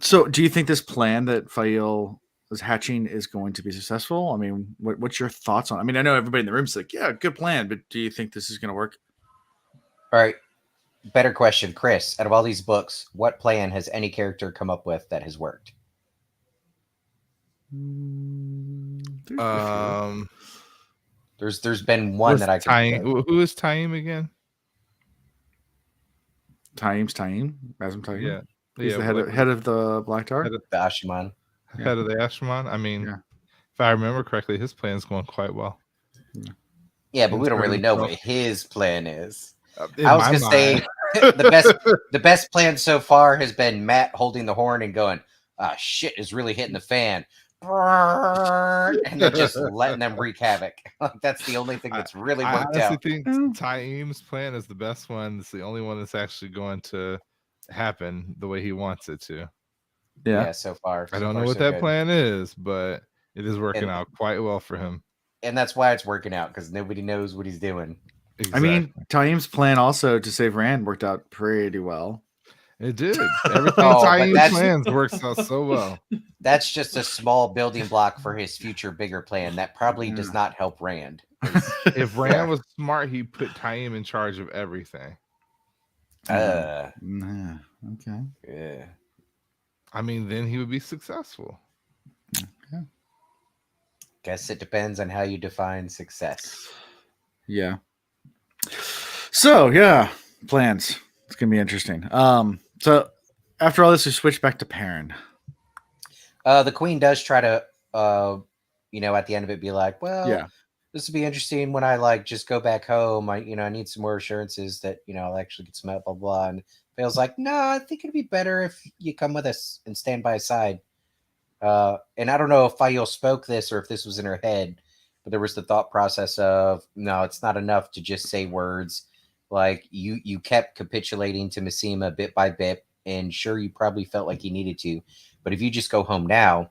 Speaker 1: So do you think this plan that Fail is hatching is going to be successful? I mean, what's your thoughts on it? I mean, I know everybody in the room's like, yeah, good plan, but do you think this is going to work?
Speaker 3: All right. Better question, Chris. Out of all these books, what plan has any character come up with that has worked? There's been one that I can.
Speaker 2: Who is Taim again?
Speaker 1: Taim, Razum Taim.
Speaker 2: Yeah,
Speaker 1: he's the head of the Black Tower.
Speaker 3: Head of the Ashman.
Speaker 2: Head of the Ashman. I mean, if I remember correctly, his plan is going quite well.
Speaker 3: Yeah, but we don't really know what his plan is. I was gonna say the best plan so far has been Matt holding the horn and going, shit is really hitting the fan. And then just letting them wreak havoc. That's the only thing that's really worked out.
Speaker 2: I think Taim's plan is the best one. It's the only one that's actually going to happen the way he wants it to.
Speaker 3: Yeah, so far.
Speaker 2: I don't know what that plan is, but it is working out quite well for him.
Speaker 3: And that's why it's working out, because nobody knows what he's doing.
Speaker 1: Exactly. I mean, Taim's plan also to save Rand worked out pretty well.
Speaker 2: It did. Everything Taim plans works out so well.
Speaker 3: That's just a small building block for his future bigger plan. That probably does not help Rand.
Speaker 2: If Rand was smart, he'd put Taim in charge of everything.
Speaker 1: Okay.
Speaker 3: Yeah.
Speaker 2: I mean, then he would be successful.
Speaker 1: Yeah.
Speaker 3: Guess it depends on how you define success.
Speaker 1: Yeah. So, yeah, plans. It's going to be interesting. So after all this, we switch back to Perrin.
Speaker 3: The queen does try to, at the end of it, be like, well, this would be interesting when I just go back home. I need some more assurances that, I'll actually get some help, blah, blah. And Vale's like, no, I think it'd be better if you come with us and stand by his side. And I don't know if Fael spoke this or if this was in her head, but there was the thought process of, no, it's not enough to just say words. Like you kept capitulating to Messima bit by bit, and sure, you probably felt like you needed to, but if you just go home now,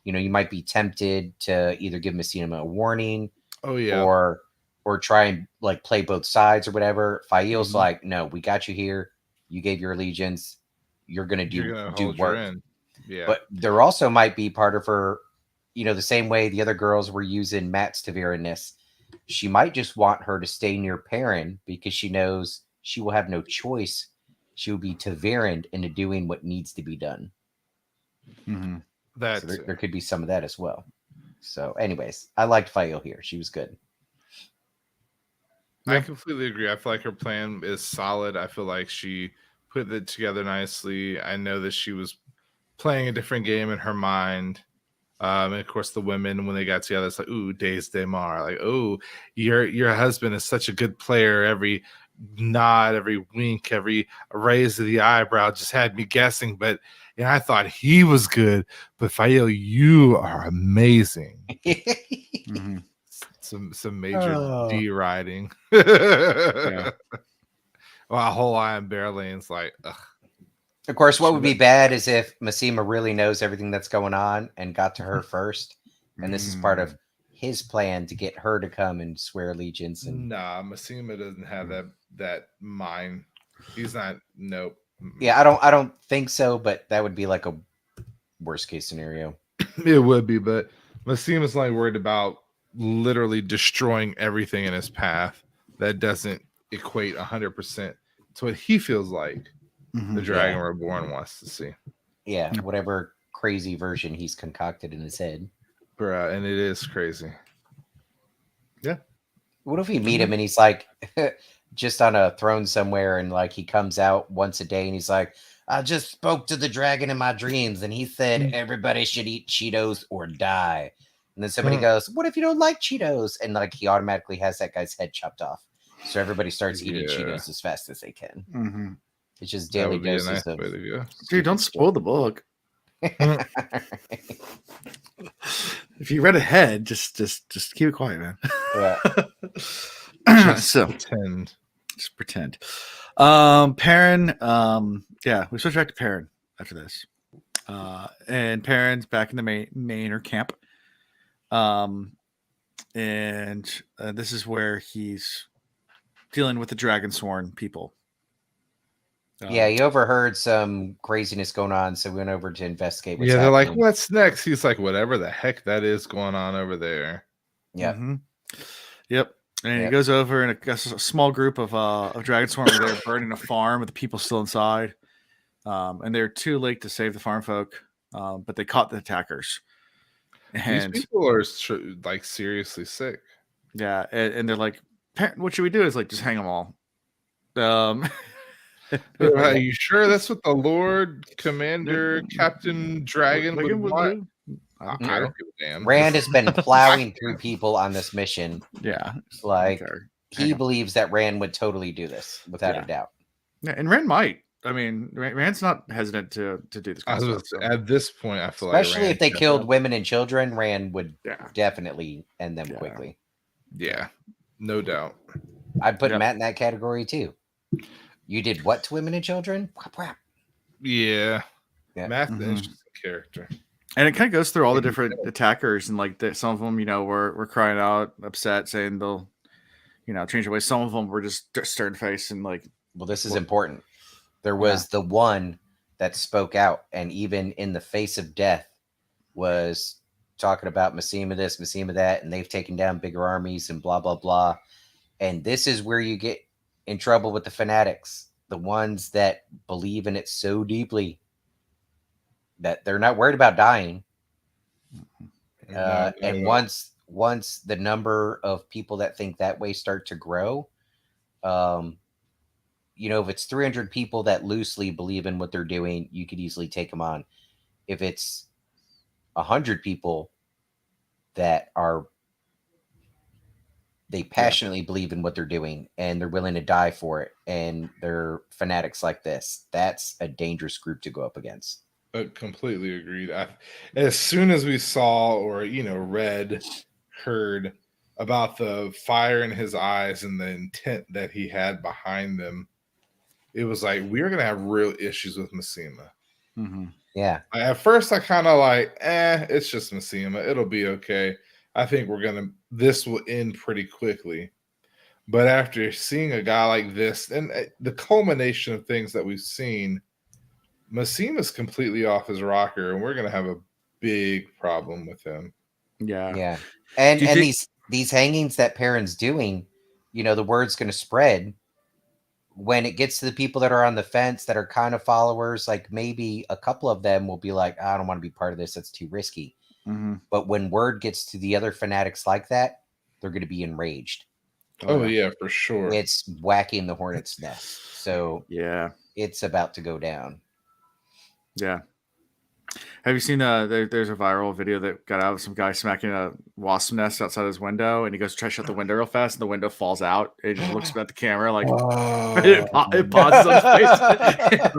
Speaker 3: you might be tempted to either give Messima a warning, or or try and like play both sides or whatever. Fail's like, no, we got you here. You gave your allegiance. You're gonna do
Speaker 2: hold
Speaker 3: work.
Speaker 2: her in. Yeah.
Speaker 3: But there also might be part of her, the same way the other girls were using Matt's Taviran-ness. She might just want her to stay near Perrin because she knows she will have no choice. She will be Taviran into doing what needs to be done.
Speaker 1: Mm-hmm.
Speaker 3: So there could be some of that as well. So, anyways, I liked Fail here. She was good.
Speaker 2: I completely agree. I feel like her plan is solid. I feel like she put it together nicely. I know that she was playing a different game in her mind. And of course, the women, when they got together, it's like, ooh, Days de Mar. Like, oh, your husband is such a good player. Every nod, every wink, every raise of the eyebrow just had me guessing. But I thought he was good. But Fael, you are amazing.
Speaker 1: Mm-hmm.
Speaker 2: Some major deriding.
Speaker 1: Yeah.
Speaker 2: Well, a whole eye on Bear Lane's like, ugh.
Speaker 3: Of course, what would be bad is if Masima really knows everything that's going on and got to her first, and this is part of his plan to get her to come and swear allegiance. And
Speaker 2: nah, Masima doesn't have that mind. He's not. Nope.
Speaker 3: Yeah, I don't think so, but that would be like a worst case scenario.
Speaker 2: It would be, but Masima's like worried about literally destroying everything in his path. That doesn't equate 100% to what he feels like. The Dragon Reborn wants to see.
Speaker 3: Yeah, whatever crazy version he's concocted in his head.
Speaker 2: Bruh, and it is crazy. Yeah.
Speaker 3: What if we meet him and he's like just on a throne somewhere and like he comes out once a day and he's like, I just spoke to the dragon in my dreams and he said everybody should eat Cheetos or die. And then somebody goes, what if you don't like Cheetos? And like he automatically has that guy's head chopped off. So everybody starts eating Cheetos as fast as they can.
Speaker 1: Mm-hmm.
Speaker 3: It's just daily doses
Speaker 2: nice
Speaker 3: of.
Speaker 2: way to go.
Speaker 1: Dude, don't spoil the book. If you read ahead, just keep it quiet, man.
Speaker 3: Yeah.
Speaker 2: Just pretend.
Speaker 1: Just pretend. Perrin. Yeah, we switch back to Perrin after this. And Perrin's back in the main or camp. And this is where he's dealing with the Dragonsworn people.
Speaker 3: Yeah, he overheard some craziness going on, so we went over to investigate.
Speaker 2: They're like, "What's next?" He's like, "Whatever the heck that is going on over there."
Speaker 3: Yeah.
Speaker 1: Mm-hmm. Yep. And he goes over, and a small group of Dragonsworn were there burning a farm with the people still inside. And they're too late to save the farm folk, but they caught the attackers. And
Speaker 2: these people are like seriously sick.
Speaker 1: Yeah, and they're like, "What should we do?" Is like, just hang them all.
Speaker 2: Are you sure that's what the Lord Commander Captain Dragon would want? I don't give a damn.
Speaker 3: Rand has been plowing through people on this mission.
Speaker 1: Yeah,
Speaker 3: like he believes that Rand would totally do this without a doubt.
Speaker 1: Yeah, and Rand might. I mean, Rand's not hesitant to do this.
Speaker 2: At this point, I feel
Speaker 3: especially if they killed women and children, Rand would definitely end them quickly.
Speaker 2: Yeah, no doubt.
Speaker 3: I'd put Matt in that category too. You did what to women and children?
Speaker 2: Yeah. Matt's an interesting character.
Speaker 1: And it kind of goes through all the different attackers, and like some of them, were crying out, upset, saying they'll, change their ways. Some of them were just stern faced and like.
Speaker 3: Well, this is important. There was the one that spoke out, and even in the face of death, was talking about Masima this, Masima that, and they've taken down bigger armies and blah blah blah. And this is where you get in trouble with the fanatics, the ones that believe in it so deeply that they're not worried about dying. And once the number of people that think that way start to grow, if it's 300 people that loosely believe in what they're doing, you could easily take them on. If it's 100 people that they passionately believe in what they're doing and they're willing to die for it, and they're fanatics like this, that's a dangerous group to go up against.
Speaker 2: Completely agreed. As soon as we saw or heard about the fire in his eyes and the intent that he had behind them, it was like, we're gonna have real issues with Masima.
Speaker 1: Mm-hmm.
Speaker 3: Yeah.
Speaker 2: At first I kind of like, it's just Masima, it'll be okay. I think this will end pretty quickly. But after seeing a guy like this, and the culmination of things that we've seen, Massima's completely off his rocker, and we're going to have a big problem with him.
Speaker 3: Yeah. And these hangings that Perrin's doing, the word's going to spread. When it gets to the people that are on the fence that are kind of followers, like maybe a couple of them will be like, I don't want to be part of this. That's too risky.
Speaker 1: Mm-hmm.
Speaker 3: But when word gets to the other fanatics like that, they're going to be enraged.
Speaker 2: Oh yeah, for sure.
Speaker 3: It's whacking the hornet's nest. So
Speaker 1: yeah,
Speaker 3: it's about to go down.
Speaker 1: Yeah. Have you seen there's a viral video that got out of some guy smacking a wasp nest outside his window, and he goes to try to shut the window real fast, and the window falls out. He just looks at the camera like it pauses on his face.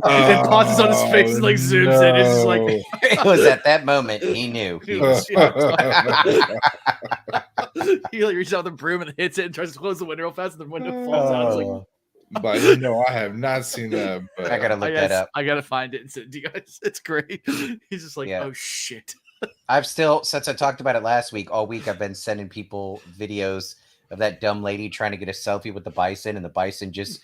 Speaker 1: It pauses on his face and like zooms in. It's just like
Speaker 3: it was at that moment he knew. He
Speaker 1: like reaches out with a broom and hits it and tries to close the window real fast, and the window falls out. It's like,
Speaker 2: but I have not seen that. But
Speaker 3: I gotta look that up.
Speaker 1: I gotta find it and send it to you guys. It's great. He's just like, oh shit.
Speaker 3: I've still, since I talked about it last week, all week I've been sending people videos of that dumb lady trying to get a selfie with the bison, and the bison just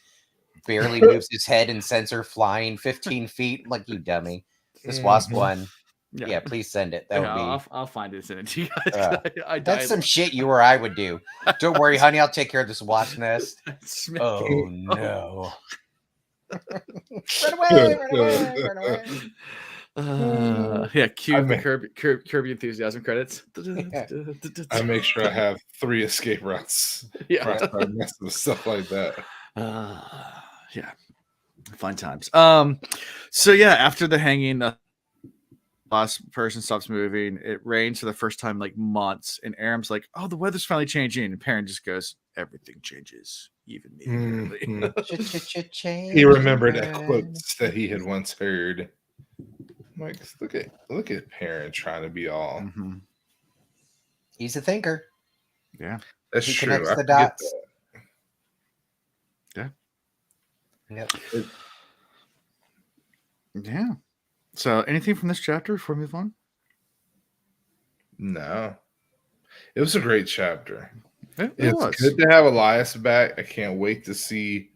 Speaker 3: barely moves his head and sends her flying 15 feet. Like, you dummy. This wasp one. Yeah, please send it. That would be.
Speaker 1: I'll find it and send it to you guys.
Speaker 3: That's some shit you or I would do. Don't worry, honey. I'll take care of this wasp nest. Oh no! Run away!
Speaker 1: Cue the Kirby Enthusiasm credits.
Speaker 2: I make sure I have 3 escape routes.
Speaker 1: Yeah,
Speaker 2: with stuff like that.
Speaker 1: Yeah, fun times. So yeah, after the hanging. Last person stops moving. It rains for the first time like months, and Aram's like, "Oh, the weather's finally changing." And Perrin just goes, "Everything changes, even me."
Speaker 2: He remembered a quote that he had once heard. Like, look at Perrin trying to be all.
Speaker 1: Mm-hmm.
Speaker 3: He's a thinker.
Speaker 1: Yeah,
Speaker 2: that's
Speaker 3: he
Speaker 2: true.
Speaker 3: Connects the dots.
Speaker 1: Yeah.
Speaker 3: Yep.
Speaker 1: Yeah. So, anything from this chapter before we move on?
Speaker 2: No. It was a great chapter.
Speaker 1: It's
Speaker 2: good to have Elias back. I can't wait to see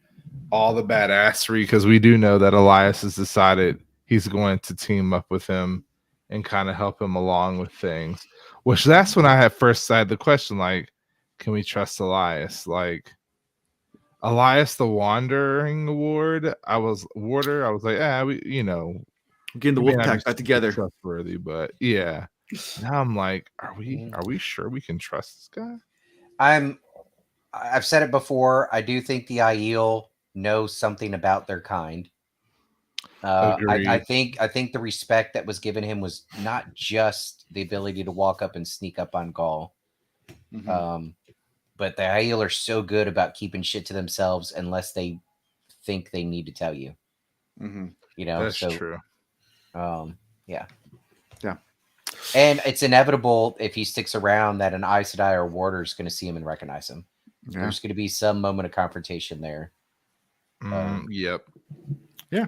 Speaker 2: all the badassery, because we do know that Elias has decided he's going to team up with him and kind of help him along with things. Which that's when I had first had the question, like, can we trust Elias? Like, Elias the Wandering Ward, I was like, we,
Speaker 1: getting the wolf pack back together,
Speaker 2: trustworthy. But yeah, now I'm like, are we sure we can trust this guy?
Speaker 3: I've said it before. I do think the Aiel knows something about their kind. I think the respect that was given him was not just the ability to walk up and sneak up on Gaul.
Speaker 1: Mm-hmm.
Speaker 3: But the Aiel are so good about keeping shit to themselves unless they think they need to tell you.
Speaker 1: Mm-hmm.
Speaker 2: That's true.
Speaker 3: Yeah.
Speaker 4: And it's inevitable if he sticks around that an Aes Sedai or warder is going to see him and recognize him. Yeah. There's going to be some moment of confrontation there.
Speaker 2: Yep.
Speaker 1: Yeah.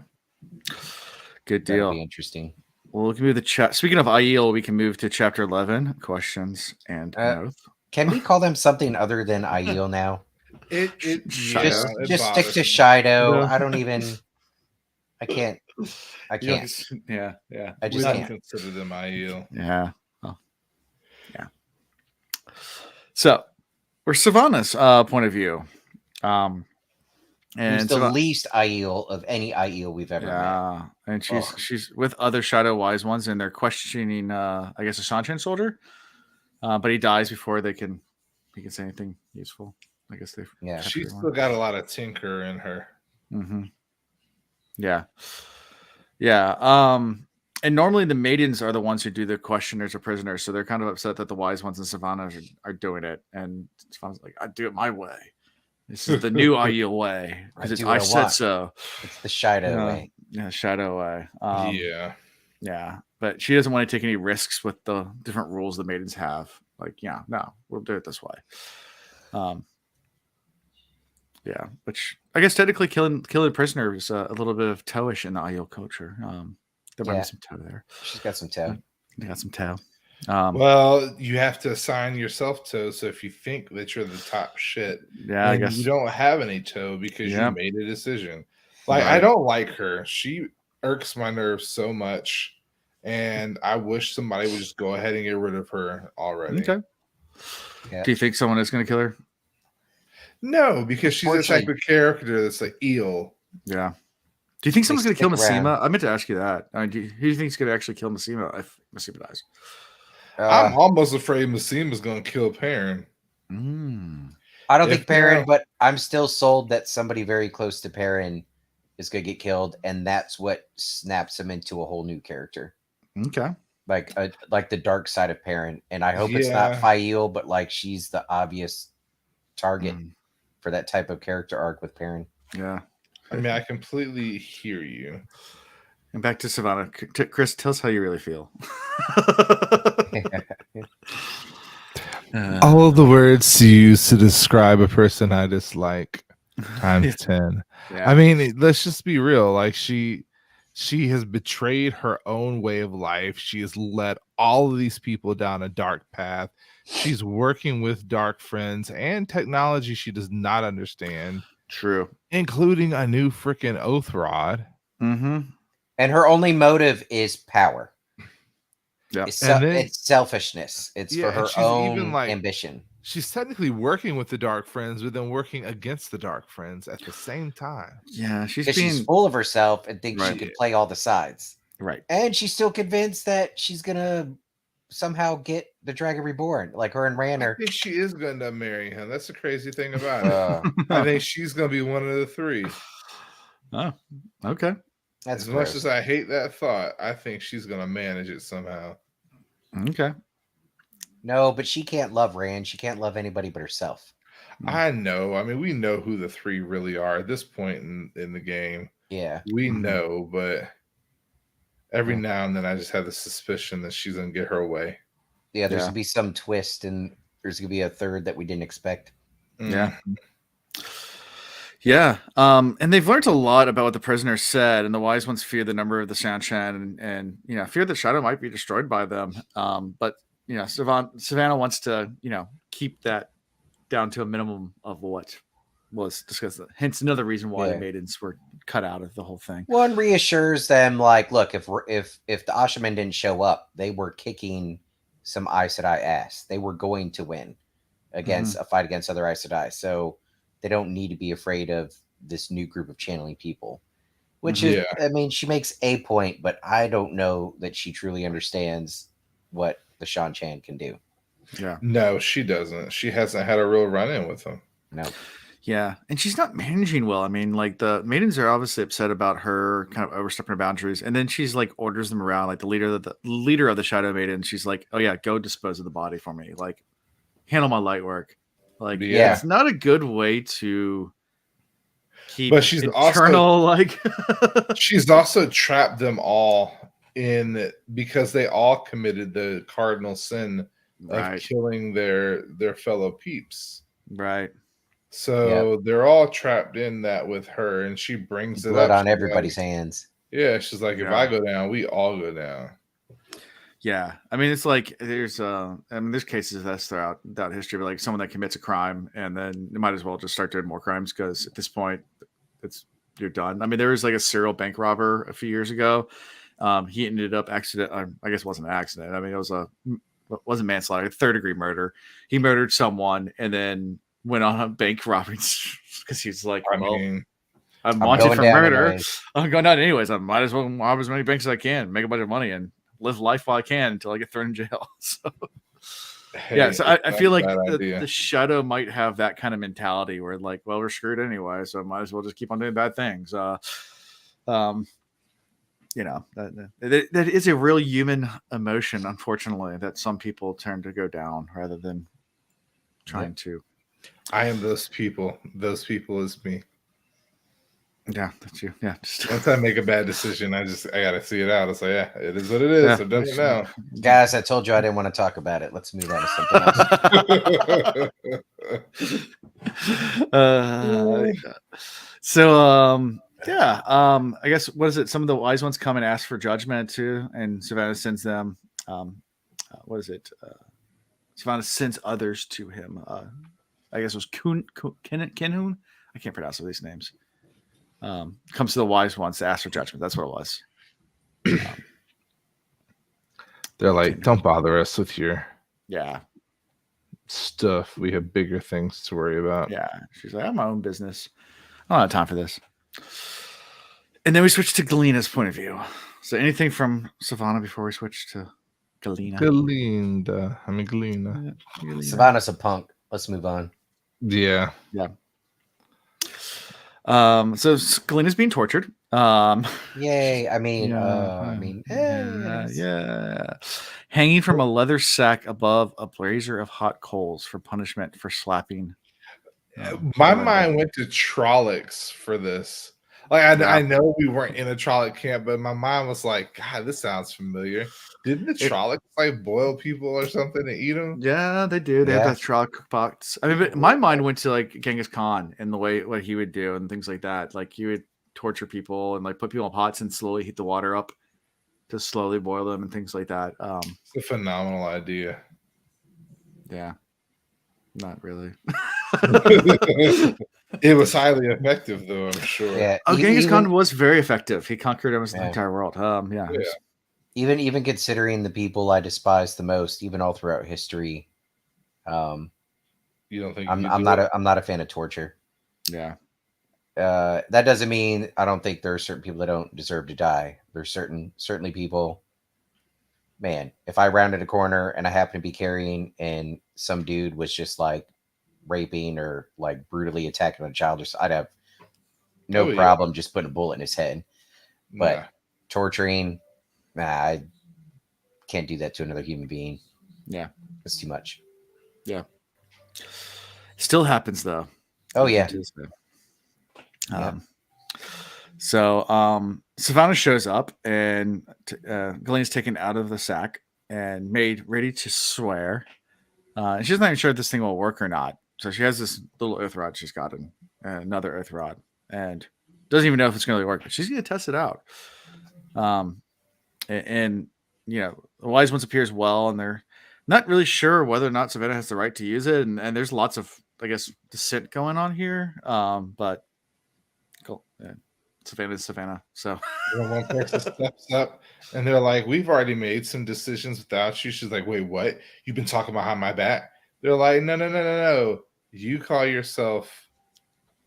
Speaker 1: Good deal.
Speaker 4: That'll be interesting.
Speaker 1: Well, we can move the chat. Speaking of Aiel, we can move to chapter 11, questions and notes.
Speaker 4: Can we call them something other than Aiel now?
Speaker 3: Just stick to Shido. No. I don't even. I can't.
Speaker 1: Yeah.
Speaker 4: I just can't
Speaker 2: consider them Aiel.
Speaker 1: Yeah. Oh. Yeah. So, we're Savannah's point of view.
Speaker 4: And it's the least Aiel of any Aiel we've ever met.
Speaker 1: And she's with other Shadow Wise ones, and they're questioning, I guess, a Shan-Chan soldier. But he dies before he can say anything useful. I guess they've.
Speaker 2: Yeah, she's still got a lot of tinker in her.
Speaker 1: Mm-hmm. Yeah. And normally the maidens are the ones who do the questioners or prisoners, so they're kind of upset that the wise ones in Savannah are doing it, and Savannah's like, I do it my way. This is the new Aiel way because I said so.
Speaker 4: It's the Shido way.
Speaker 1: Yeah, Shadow way.
Speaker 2: Yeah.
Speaker 1: But she doesn't want to take any risks with the different rules the maidens have. Like, no, we'll do it this way. Yeah, which I guess technically killing a prisoner is a little bit of toe-ish in the Aiel culture. There might be some toe there.
Speaker 4: She's got some toe.
Speaker 1: They got some toe.
Speaker 2: Well, you have to assign yourself toes. So if you think that you're the top shit,
Speaker 1: yeah, I
Speaker 2: then
Speaker 1: guess
Speaker 2: you don't have any toe because you
Speaker 1: Yep.
Speaker 2: made a decision. Like I
Speaker 1: Right.
Speaker 2: don't like her. She irks my nerves so much, and I wish somebody would just go ahead and get rid of her already.
Speaker 1: Okay.
Speaker 3: Yeah.
Speaker 1: Do you think someone is going to kill her?
Speaker 2: No, because she's a type of character that's like eel.
Speaker 1: Yeah. Do you think someone's going to kill
Speaker 3: stick around.
Speaker 1: Massima? I meant to ask you that. Who do you think is going to actually kill Massima if Massima dies?
Speaker 2: I'm almost afraid Massima's going to kill Perrin.
Speaker 3: I don't think Perrin, but I'm still sold that somebody very close to Perrin is going to get killed, and that's what snaps him into a whole new character.
Speaker 1: Okay.
Speaker 3: Like the dark side of Perrin, and I hope it's not Fael, but like she's the obvious target for that type of character arc with Perrin.
Speaker 1: Yeah.
Speaker 2: I mean, I completely hear you.
Speaker 1: And back to Savannah. Chris, tell us how you really feel.
Speaker 2: All of the words used to describe a person I dislike times 10. Yeah. I mean, let's just be real. Like she has betrayed her own way of life. She has led all of these people down a dark path. She's working with dark friends and technology she does not understand.
Speaker 1: True.
Speaker 2: Including a new freaking oath rod.
Speaker 1: Mm-hmm.
Speaker 3: And her only motive is power.
Speaker 1: Yeah.
Speaker 3: It's selfishness. It's for her own ambition.
Speaker 2: She's technically working with the dark friends, but then working against the dark friends at the same time.
Speaker 1: Yeah,
Speaker 3: she's full of herself and thinks she can play all the sides.
Speaker 1: Right.
Speaker 3: And she's still convinced that she's gonna somehow get the Dragon Reborn. Like her and Ranner.
Speaker 2: I think she is gonna marry him. That's the crazy thing about it. I think she's gonna be one of the three.
Speaker 1: Oh, okay.
Speaker 3: That's
Speaker 2: as much as I hate that thought, I think she's gonna manage it somehow.
Speaker 1: Okay.
Speaker 3: No, but she can't love Rand. She can't love anybody but herself.
Speaker 2: I know. I mean, we know who the three really are at this point in the game.
Speaker 3: Yeah.
Speaker 2: We know, but every now and then I just have the suspicion that she's going to get her way.
Speaker 3: Yeah, there's going to be some twist and there's going to be a third that we didn't expect.
Speaker 1: Yeah. Yeah. And they've learned a lot about what the prisoners said, and the wise ones fear the number of the Sanshan and fear that Shadow might be destroyed by them. But Savannah wants to, keep that down to a minimum of what was discussed. Hence another reason why the maidens were cut out of the whole thing.
Speaker 3: One reassures them, like, look, if the Ashaman didn't show up, they were kicking some Aes Sedai ass. They were going to win against a fight against other Aes Sedai. So they don't need to be afraid of this new group of channeling people. Which is, I mean, she makes a point, but I don't know that she truly understands what the Shan Chan can do.
Speaker 1: Yeah.
Speaker 2: No, she doesn't. She hasn't had a real run-in with them.
Speaker 3: No.
Speaker 1: Yeah. And she's not managing well. I mean, like the maidens are obviously upset about her kind of overstepping her boundaries. And then she's like orders them around, like the leader of the Shadow Maidens. She's like, oh yeah, go dispose of the body for me. Like handle my light work. Like, it's not a good way to keep
Speaker 2: but she's
Speaker 1: eternal,
Speaker 2: she's also trapped them all in because they all committed the cardinal sin of killing their fellow peeps.
Speaker 1: Right.
Speaker 2: So they're all trapped in that with her, and she brings
Speaker 3: blood
Speaker 2: it up
Speaker 3: on everybody's hands.
Speaker 2: Yeah, she's like, if I go down, we all go down.
Speaker 1: Yeah, I mean, it's like there's cases that's throughout history, but like someone that commits a crime and then you might as well just start doing more crimes because at this point, you're done. I mean, there was like a serial bank robber a few years ago. He ended up I guess it wasn't an accident. I mean, it wasn't manslaughter, third-degree murder. He murdered someone and then went on a bank robbery because he's like, I'm wanted for murder. Anyways. I'm going down anyways. I might as well rob as many banks as I can, make a bunch of money, and live life while I can until I get thrown in jail. So, so I feel like the Shadow might have that kind of mentality where like, well, we're screwed anyway, so I might as well just keep on doing bad things. That is a real human emotion, unfortunately, that some people turn to go down rather than trying to.
Speaker 2: I am those people. Those people is me.
Speaker 1: Yeah, that's you. Yeah.
Speaker 2: Once I make a bad decision, I gotta see it out. It's like, yeah, it is what it is. I've done it now.
Speaker 3: Guys, I told you I didn't want to talk about it. Let's move on to something
Speaker 1: else. I guess what is it? Some of the wise ones come and ask for judgment too, and Savannah sends them what is it? Savannah sends others to him. I guess it was Kenhoon. I can't pronounce all these names. Comes to the wise ones to ask for judgment. That's what it was.
Speaker 2: They're like, don't bother us with your stuff. We have bigger things to worry about.
Speaker 1: Yeah. She's like, I have my own business. I don't have time for this. And then we switch to Galena's point of view. So anything from Savannah before we switch to Galena?
Speaker 2: Galena.
Speaker 3: Savannah's a punk. Let's move on.
Speaker 2: Yeah.
Speaker 1: Yeah. So Galena's being tortured.
Speaker 3: Yay.
Speaker 1: Hanging from a leather sack above a brazier of hot coals for punishment for slapping.
Speaker 2: My mind went to Trollocs for this. Like I know we weren't in a Trolloc camp, but my mind was like, God, this sounds familiar. Didn't the Trollocs like boil people or something and eat them?
Speaker 1: Yeah, they do. They have that Trolloc cookbooks. I mean, but my mind went to like Genghis Khan and the way what he would do and things like that. Like he would torture people and like put people in pots and slowly heat the water up to slowly boil them and things like that.
Speaker 2: It's a phenomenal idea.
Speaker 1: Yeah, not really.
Speaker 2: It was highly effective, though, I'm sure.
Speaker 3: Yeah.
Speaker 1: Genghis Khan was very effective. He conquered almost the entire world.
Speaker 3: Even considering the people I despise the most, even all throughout history,
Speaker 2: you don't think
Speaker 3: I'm not a fan of torture.
Speaker 1: Yeah.
Speaker 3: That doesn't mean I don't think there are certain people that don't deserve to die. There's certainly people. Man, if I rounded a corner and I happened to be carrying and some dude was just like raping or like brutally attacking a child, I'd have no problem just putting a bullet in his head. But torturing, I can't do that to another human being.
Speaker 1: Yeah,
Speaker 3: it's too much.
Speaker 1: Yeah, still happens though.
Speaker 3: Oh yeah.
Speaker 1: So Savannah shows up and Galena's taken out of the sack and made ready to swear. And she's not even sure if this thing will work or not. So she has this little earth rod she's gotten, another earth rod, and doesn't even know if it's going to work, but she's going to test it out. And you know, the wise ones appear as well, and they're not really sure whether or not Savannah has the right to use it. And there's lots of, I guess, dissent going on here. But cool. Yeah. Savannah. So
Speaker 2: one person steps up and they're like, we've already made some decisions without you. She's like, wait, what? You've been talking behind my back? They're like, no. You call yourself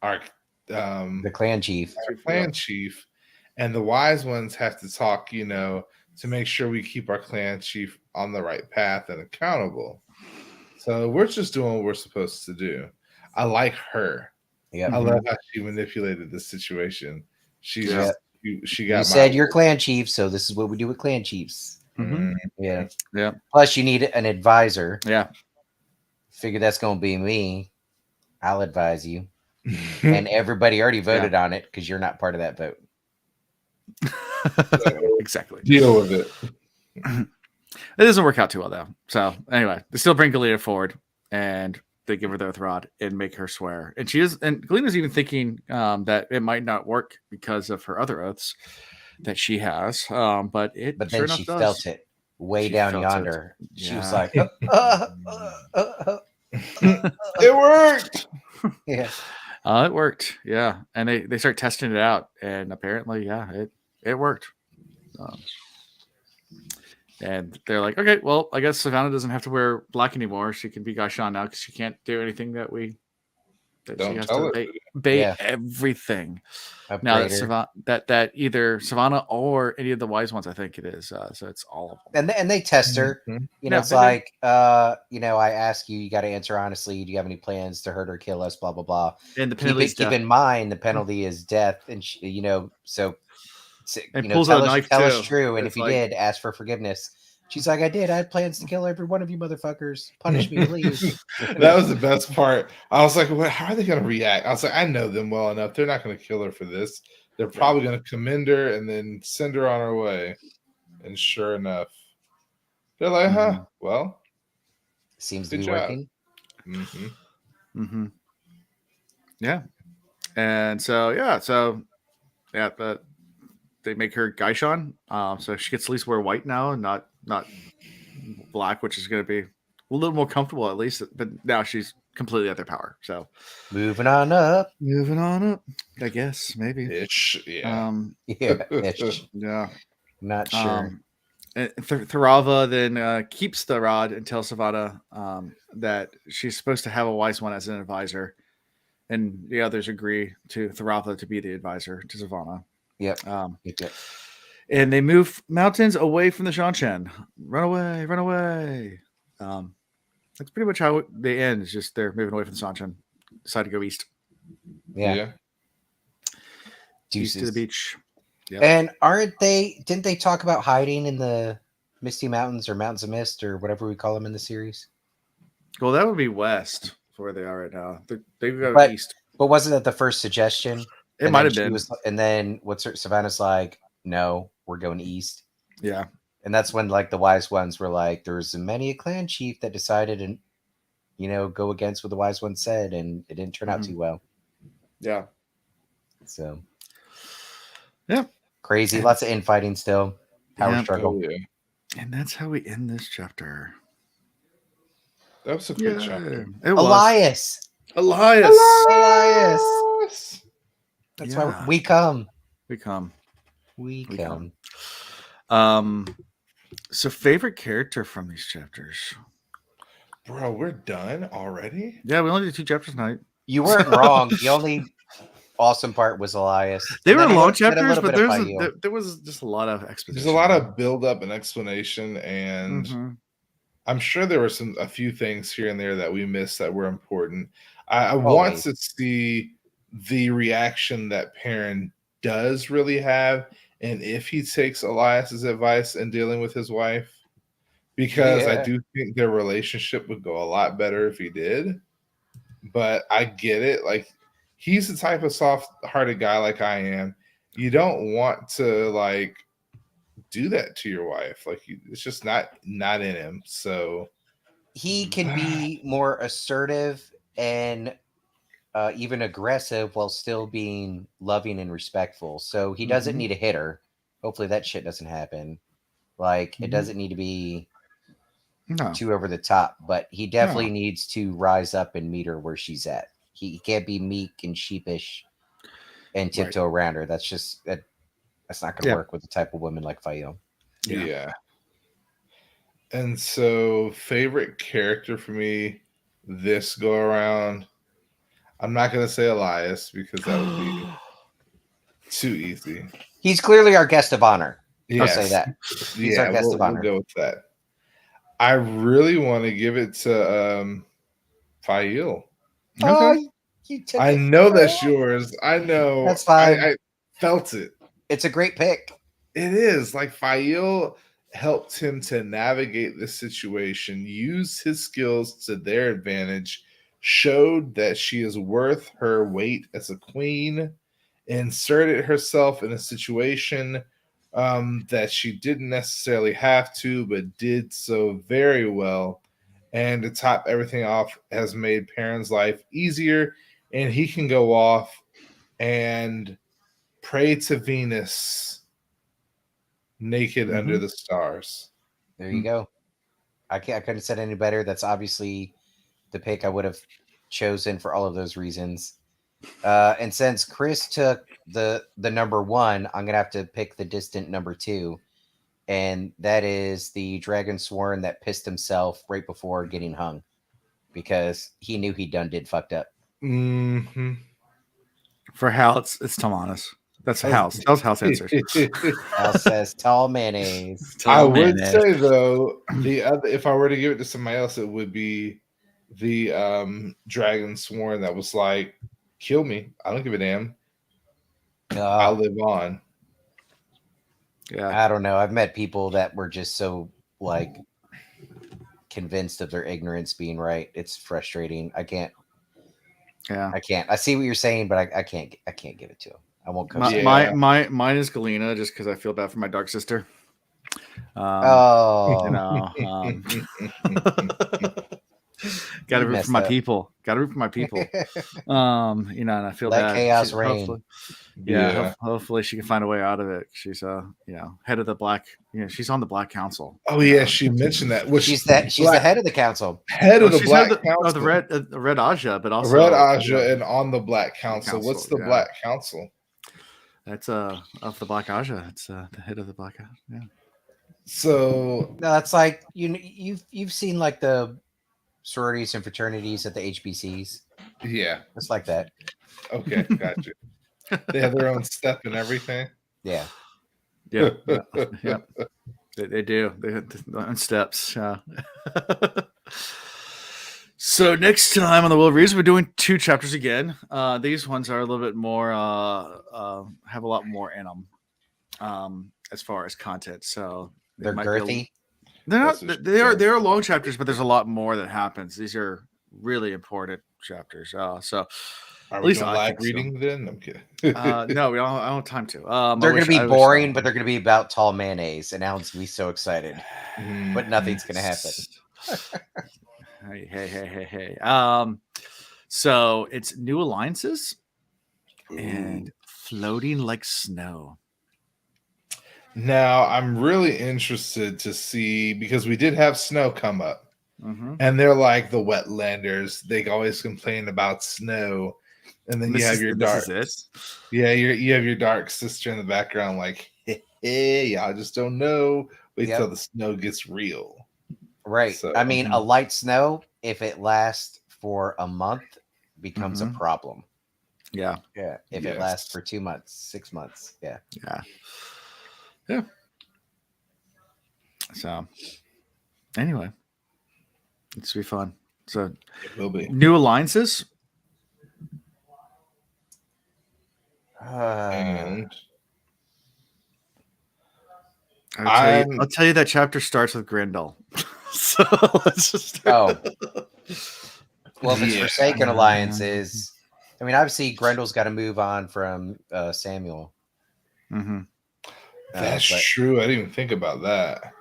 Speaker 2: our
Speaker 3: the clan chief.
Speaker 2: Our clan chief. And the wise ones have to talk, to make sure we keep our clan chief on the right path and accountable. So we're just doing what we're supposed to do. I like her.
Speaker 3: Yeah,
Speaker 2: I love how she manipulated the situation. She got. You
Speaker 3: said you're clan chief, so this is what we do with clan chiefs.
Speaker 1: Mm-hmm.
Speaker 3: Yeah. Plus, you need an advisor.
Speaker 1: Yeah.
Speaker 3: Figure that's going to be me. I'll advise you. And everybody already voted on it because you're not part of that vote.
Speaker 1: Exactly.
Speaker 2: Deal with it.
Speaker 1: It doesn't work out too well though. So anyway, they still bring Galena forward and they give her the earth rod and make her swear. And she is, and Galena's even thinking that it might not work because of her other oaths that she has. But then sure
Speaker 3: she felt it way down yonder. She was like,
Speaker 2: it worked.
Speaker 3: Yeah.
Speaker 1: It worked. Yeah. And they start testing it out. And apparently, it worked. And they're like, okay, well, I guess Savannah doesn't have to wear black anymore. She can be Gaishan now because she can't do anything that
Speaker 2: don't
Speaker 1: she has
Speaker 2: tell
Speaker 1: to obey everything. Now that either Savannah or any of the wise ones, I think it is. So it's all of them.
Speaker 3: And they test her.
Speaker 2: Mm-hmm.
Speaker 3: It's like, I ask you got to answer honestly. Do you have any plans to hurt or kill us? Blah blah blah.
Speaker 1: And the penalty
Speaker 3: keep in mind the penalty is death, and so.
Speaker 1: Pulls out a knife
Speaker 3: tell
Speaker 1: too.
Speaker 3: us true, and
Speaker 1: it's
Speaker 3: if you did, ask for forgiveness. She's like, I did. I had plans to kill every one of you motherfuckers. Punish me, please.
Speaker 2: That was the best part. I was like, how are they going to react? I was like, I know them well enough. They're not going to kill her for this. They're probably going to commend her and then send her on her way. And sure enough, they're like, well,
Speaker 3: seems to be working.
Speaker 1: Yeah. And but they make her Gaishan, so she gets at least wear white now, and not black, which is going to be a little more comfortable at least. But now she's completely at their power. So
Speaker 3: Moving on up.
Speaker 1: I guess maybe.
Speaker 2: Ish, yeah.
Speaker 3: Yeah. Ish.
Speaker 1: Yeah.
Speaker 3: Not sure.
Speaker 1: And Tharava then keeps the rod and tells Savannah that she's supposed to have a wise one as an advisor, and the others agree to Tharava to be the advisor to Savannah.
Speaker 3: Yep.
Speaker 1: Yep. And they move mountains away from the Shanshan. Run away, run away. That's pretty much how they end. It's just they're moving away from the Shanshan. Decide to go east.
Speaker 3: Yeah.
Speaker 1: East to the beach.
Speaker 3: Yep. And didn't they talk about hiding in the Misty Mountains or Mountains of Mist or whatever we call them in the series?
Speaker 1: Well, that would be west where they are right now. They go east.
Speaker 3: But wasn't that the first suggestion?
Speaker 1: It might have been.
Speaker 3: And then Savannah's like, no, we're going east.
Speaker 1: Yeah.
Speaker 3: And that's when like the wise ones were like, there's many a clan chief that decided and go against what the wise one said, and it didn't turn out too well.
Speaker 1: Yeah.
Speaker 3: So
Speaker 1: yeah.
Speaker 3: Crazy. Lots of infighting still. Power struggle.
Speaker 2: Oh, yeah.
Speaker 1: And that's how we end this chapter.
Speaker 2: That was a good chapter.
Speaker 3: Elias.
Speaker 1: That's
Speaker 3: why we come.
Speaker 1: We come. So favorite character from these chapters?
Speaker 2: Bro, we're done already?
Speaker 1: Yeah, we only did 2 chapters tonight.
Speaker 3: You weren't wrong. The only awesome part was Elias.
Speaker 1: They were long chapters, but there was just a lot of exposition.
Speaker 2: There's a lot of build up and explanation, and I'm sure there were a few things here and there that we missed that were important. I want to see the reaction that Perrin does really have, and if he takes Elias's advice in dealing with his wife, because I do think their relationship would go a lot better if he did. But I get it. Like, he's the type of soft-hearted guy like I am. You don't want to like do that to your wife. Like, it's just not in him. So
Speaker 3: he can be more assertive and even aggressive while still being loving and respectful. So he doesn't need a hitter. Hopefully that shit doesn't happen. Like, it doesn't need to be too over the top, but he definitely needs to rise up and meet her where she's at. He can't be meek and sheepish and tiptoe around her. That's just that's not going to work with the type of woman like Fail.
Speaker 2: Yeah. And so, favorite character for me this go around, I'm not going to say Elias because that would be too easy.
Speaker 3: He's clearly our guest of honor.
Speaker 2: Yes.
Speaker 3: I'll say that. He's our guest of honor.
Speaker 2: We'll go with that. I really want to give it to Fail.
Speaker 3: Okay.
Speaker 2: I know that's yours. I know.
Speaker 3: That's fine.
Speaker 2: I felt it.
Speaker 3: It's a great pick.
Speaker 2: It is. Like, Fail helped him to navigate the situation, use his skills to their advantage, showed that she is worth her weight as a queen, inserted herself in a situation that she didn't necessarily have to, but did so very well. And to top everything off, has made Perrin's life easier, and he can go off and pray to Venus naked under the stars.
Speaker 3: There you go. I couldn't have said any better. That's obviously the pick I would have chosen for all of those reasons. And since Chris took the number 1, I'm gonna have to pick the distant number 2, and that is the Dragon Sworn that pissed himself right before getting hung because he knew he did fucked up.
Speaker 1: For Hal, it's Tomanis. That's Hal's. That was Hal's answer.
Speaker 3: Hal says tall mayonnaise.
Speaker 2: I would say though, the other, if I were to give it to somebody else, it would be the Dragon Sworn that was like, kill me. I don't give a damn. I'll live on.
Speaker 3: Yeah. I don't know. I've met people that were just so like convinced of their ignorance being right. It's frustrating. I can't.
Speaker 1: Yeah.
Speaker 3: I can't. I see what you're saying, but I can't give it to him. I won't come.
Speaker 1: Mine is Galena just because I feel bad for my dark sister. Got to
Speaker 3: You
Speaker 1: root for
Speaker 3: messed
Speaker 1: my
Speaker 3: up.
Speaker 1: people. Got to root for my people. And I feel
Speaker 3: Let
Speaker 1: bad.
Speaker 3: chaos reign.
Speaker 1: Hopefully she can find a way out of it. She's head of the black. She's on the Black Council.
Speaker 2: Oh yeah, she mentioned that. Which
Speaker 3: She's the head of the council.
Speaker 2: head of the
Speaker 1: she's
Speaker 2: Black
Speaker 1: head
Speaker 2: Council.
Speaker 1: of the Red Aja, but also
Speaker 2: Red Aja and on the Black Council. What's the
Speaker 1: yeah.
Speaker 2: Black Council?
Speaker 1: That's of the Black Aja. It's the head of the Black Aja. Yeah.
Speaker 2: So
Speaker 3: No, that's like you've seen like the sororities and fraternities at the HBCs.
Speaker 2: yeah,
Speaker 3: It's like that.
Speaker 2: okay, gotcha. They have their own step and everything.
Speaker 3: Yeah.
Speaker 1: Yeah. They do. They have their own steps. So next time on the Will Reads, we're doing 2 chapters again. These ones are a little bit more have a lot more in them as far as content. So
Speaker 3: They're girthy.
Speaker 1: They're not. They are long chapters, but there's a lot more that happens. These are really important chapters. So
Speaker 2: Are
Speaker 1: at
Speaker 2: we
Speaker 1: least
Speaker 2: doing
Speaker 1: I
Speaker 2: live
Speaker 1: think so.
Speaker 2: reading then? I'm kidding.
Speaker 1: No, I don't have time to.
Speaker 3: They're going to be boring, but they're going to be about tall mayonnaise, and Alan's going to be so excited. But nothing's going to happen.
Speaker 1: Hey. So it's new alliances and floating like snow.
Speaker 2: Now I'm really interested to see, because we did have snow come up.
Speaker 1: Mm-hmm.
Speaker 2: And they're like the wetlanders. They always complain about snow. And then you have your dark. Yeah, you have your dark sister in the background, like, hey, y'all just don't know. Wait till the snow gets real.
Speaker 3: Right. So, I mean, a light snow, if it lasts for a month, becomes a problem.
Speaker 1: Yeah.
Speaker 3: Yeah. If it lasts for 2 months, 6 months. Yeah.
Speaker 1: Yeah. So anyway, it's be fun. So
Speaker 2: it will be
Speaker 1: new alliances.
Speaker 2: And
Speaker 1: I'll tell you that chapter starts with Grendel. So let's just
Speaker 3: well, if it's Forsaken alliances, I mean, obviously Grendel's got to move on from Samuel.
Speaker 1: Mm-hmm.
Speaker 2: That's true. I didn't even think about that.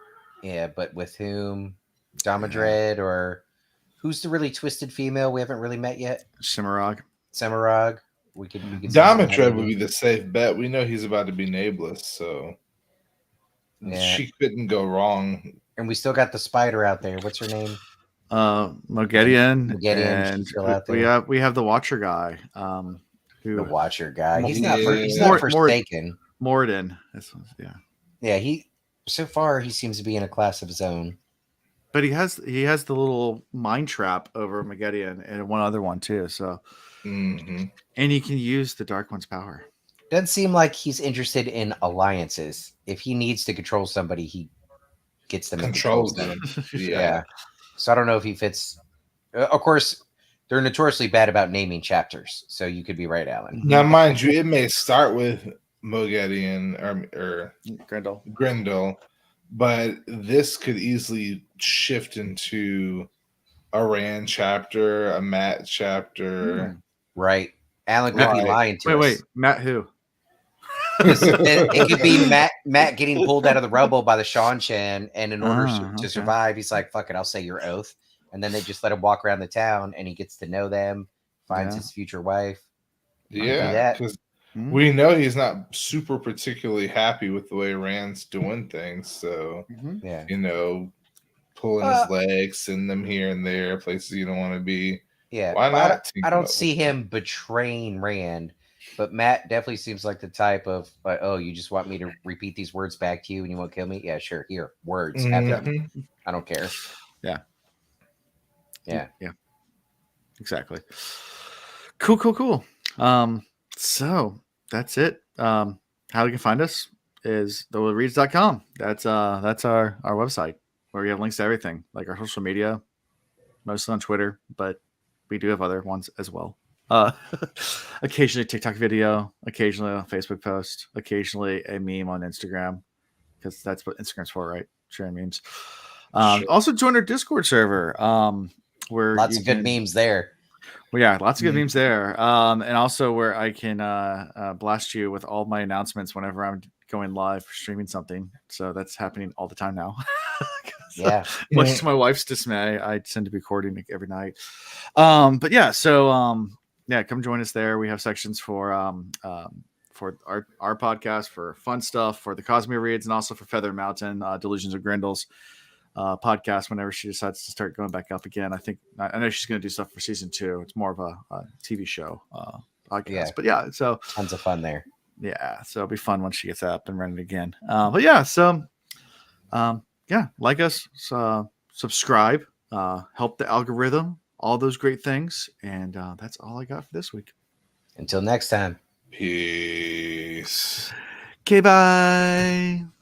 Speaker 3: Yeah, but with whom? Domadred or who's the really twisted female we haven't really met yet?
Speaker 1: Semirog.
Speaker 3: We could
Speaker 2: Domadred would be the safe bet. We know he's about to be nameless, so she couldn't go wrong.
Speaker 3: And we still got the spider out there. What's her name?
Speaker 1: Moghedien.
Speaker 3: And still out there.
Speaker 1: We have the Watcher guy.
Speaker 3: The Watcher guy. He's not Forsaken.
Speaker 1: Moradin.
Speaker 3: Yeah. So far he seems to be in a class of his own.
Speaker 1: But he has the little mind trap over Moghedien and one other one too. So, and he can use the Dark One's power.
Speaker 3: Doesn't seem like he's interested in alliances. If he needs to control somebody, he gets them.
Speaker 2: Controls them.
Speaker 3: Yeah. So I don't know if he fits. Of course, they're notoriously bad about naming chapters. So you could be right, Alan.
Speaker 2: Now, mind you, it may start with Moghedien or Grendel, but this could easily shift into a Rand chapter, a Matt chapter.
Speaker 3: Right. Alan could be lying to us.
Speaker 1: Wait, Matt who?
Speaker 3: It could be Matt getting pulled out of the rubble by the Shan, and in order to survive, he's like, fuck it, I'll say your oath. And then they just let him walk around the town, and he gets to know them, finds his future wife.
Speaker 2: Yeah, because we know he's not super particularly happy with the way Rand's doing things. So, pulling his legs, sending them here and there, places you don't want to be.
Speaker 3: Yeah,
Speaker 2: why not?
Speaker 3: I don't see him betraying Rand, but Matt definitely seems like the type of like, oh, you just want me to repeat these words back to you and you won't kill me? Yeah, sure. Here, words. Have them. I don't care.
Speaker 1: Yeah. Exactly. Cool. So that's it. How you can find us is thewillreads.com. That's our website where we have links to everything, like our social media, mostly on Twitter, but we do have other ones as well. Occasionally a TikTok video, occasionally a Facebook post, occasionally a meme on Instagram, because that's what Instagram's for, right? Sharing memes. Sure. Also join our Discord server. Where
Speaker 3: lots of good memes there.
Speaker 1: Well, yeah, lots of good memes there. And also where I can blast you with all my announcements whenever I'm going live streaming something. So that's happening all the time now.
Speaker 3: Yeah.
Speaker 1: Much to my wife's dismay, I tend to be recording every night. But yeah, so yeah, come join us there. We have sections for our podcast, for fun stuff, for the Cosmere reads, and also for Feather Mountain, Delusions of Grendel's podcast whenever she decides to start going back up again. I know she's going to do stuff for season 2. It's more of a TV show podcast.
Speaker 3: Yeah.
Speaker 1: But yeah, so
Speaker 3: Tons of fun there.
Speaker 1: yeah, so it'll be fun when she gets up and running again. But yeah, so yeah, like us, subscribe, help the algorithm, all those great things. And that's all I got for this week.
Speaker 3: Until next time.
Speaker 2: Peace.
Speaker 1: Okay, bye.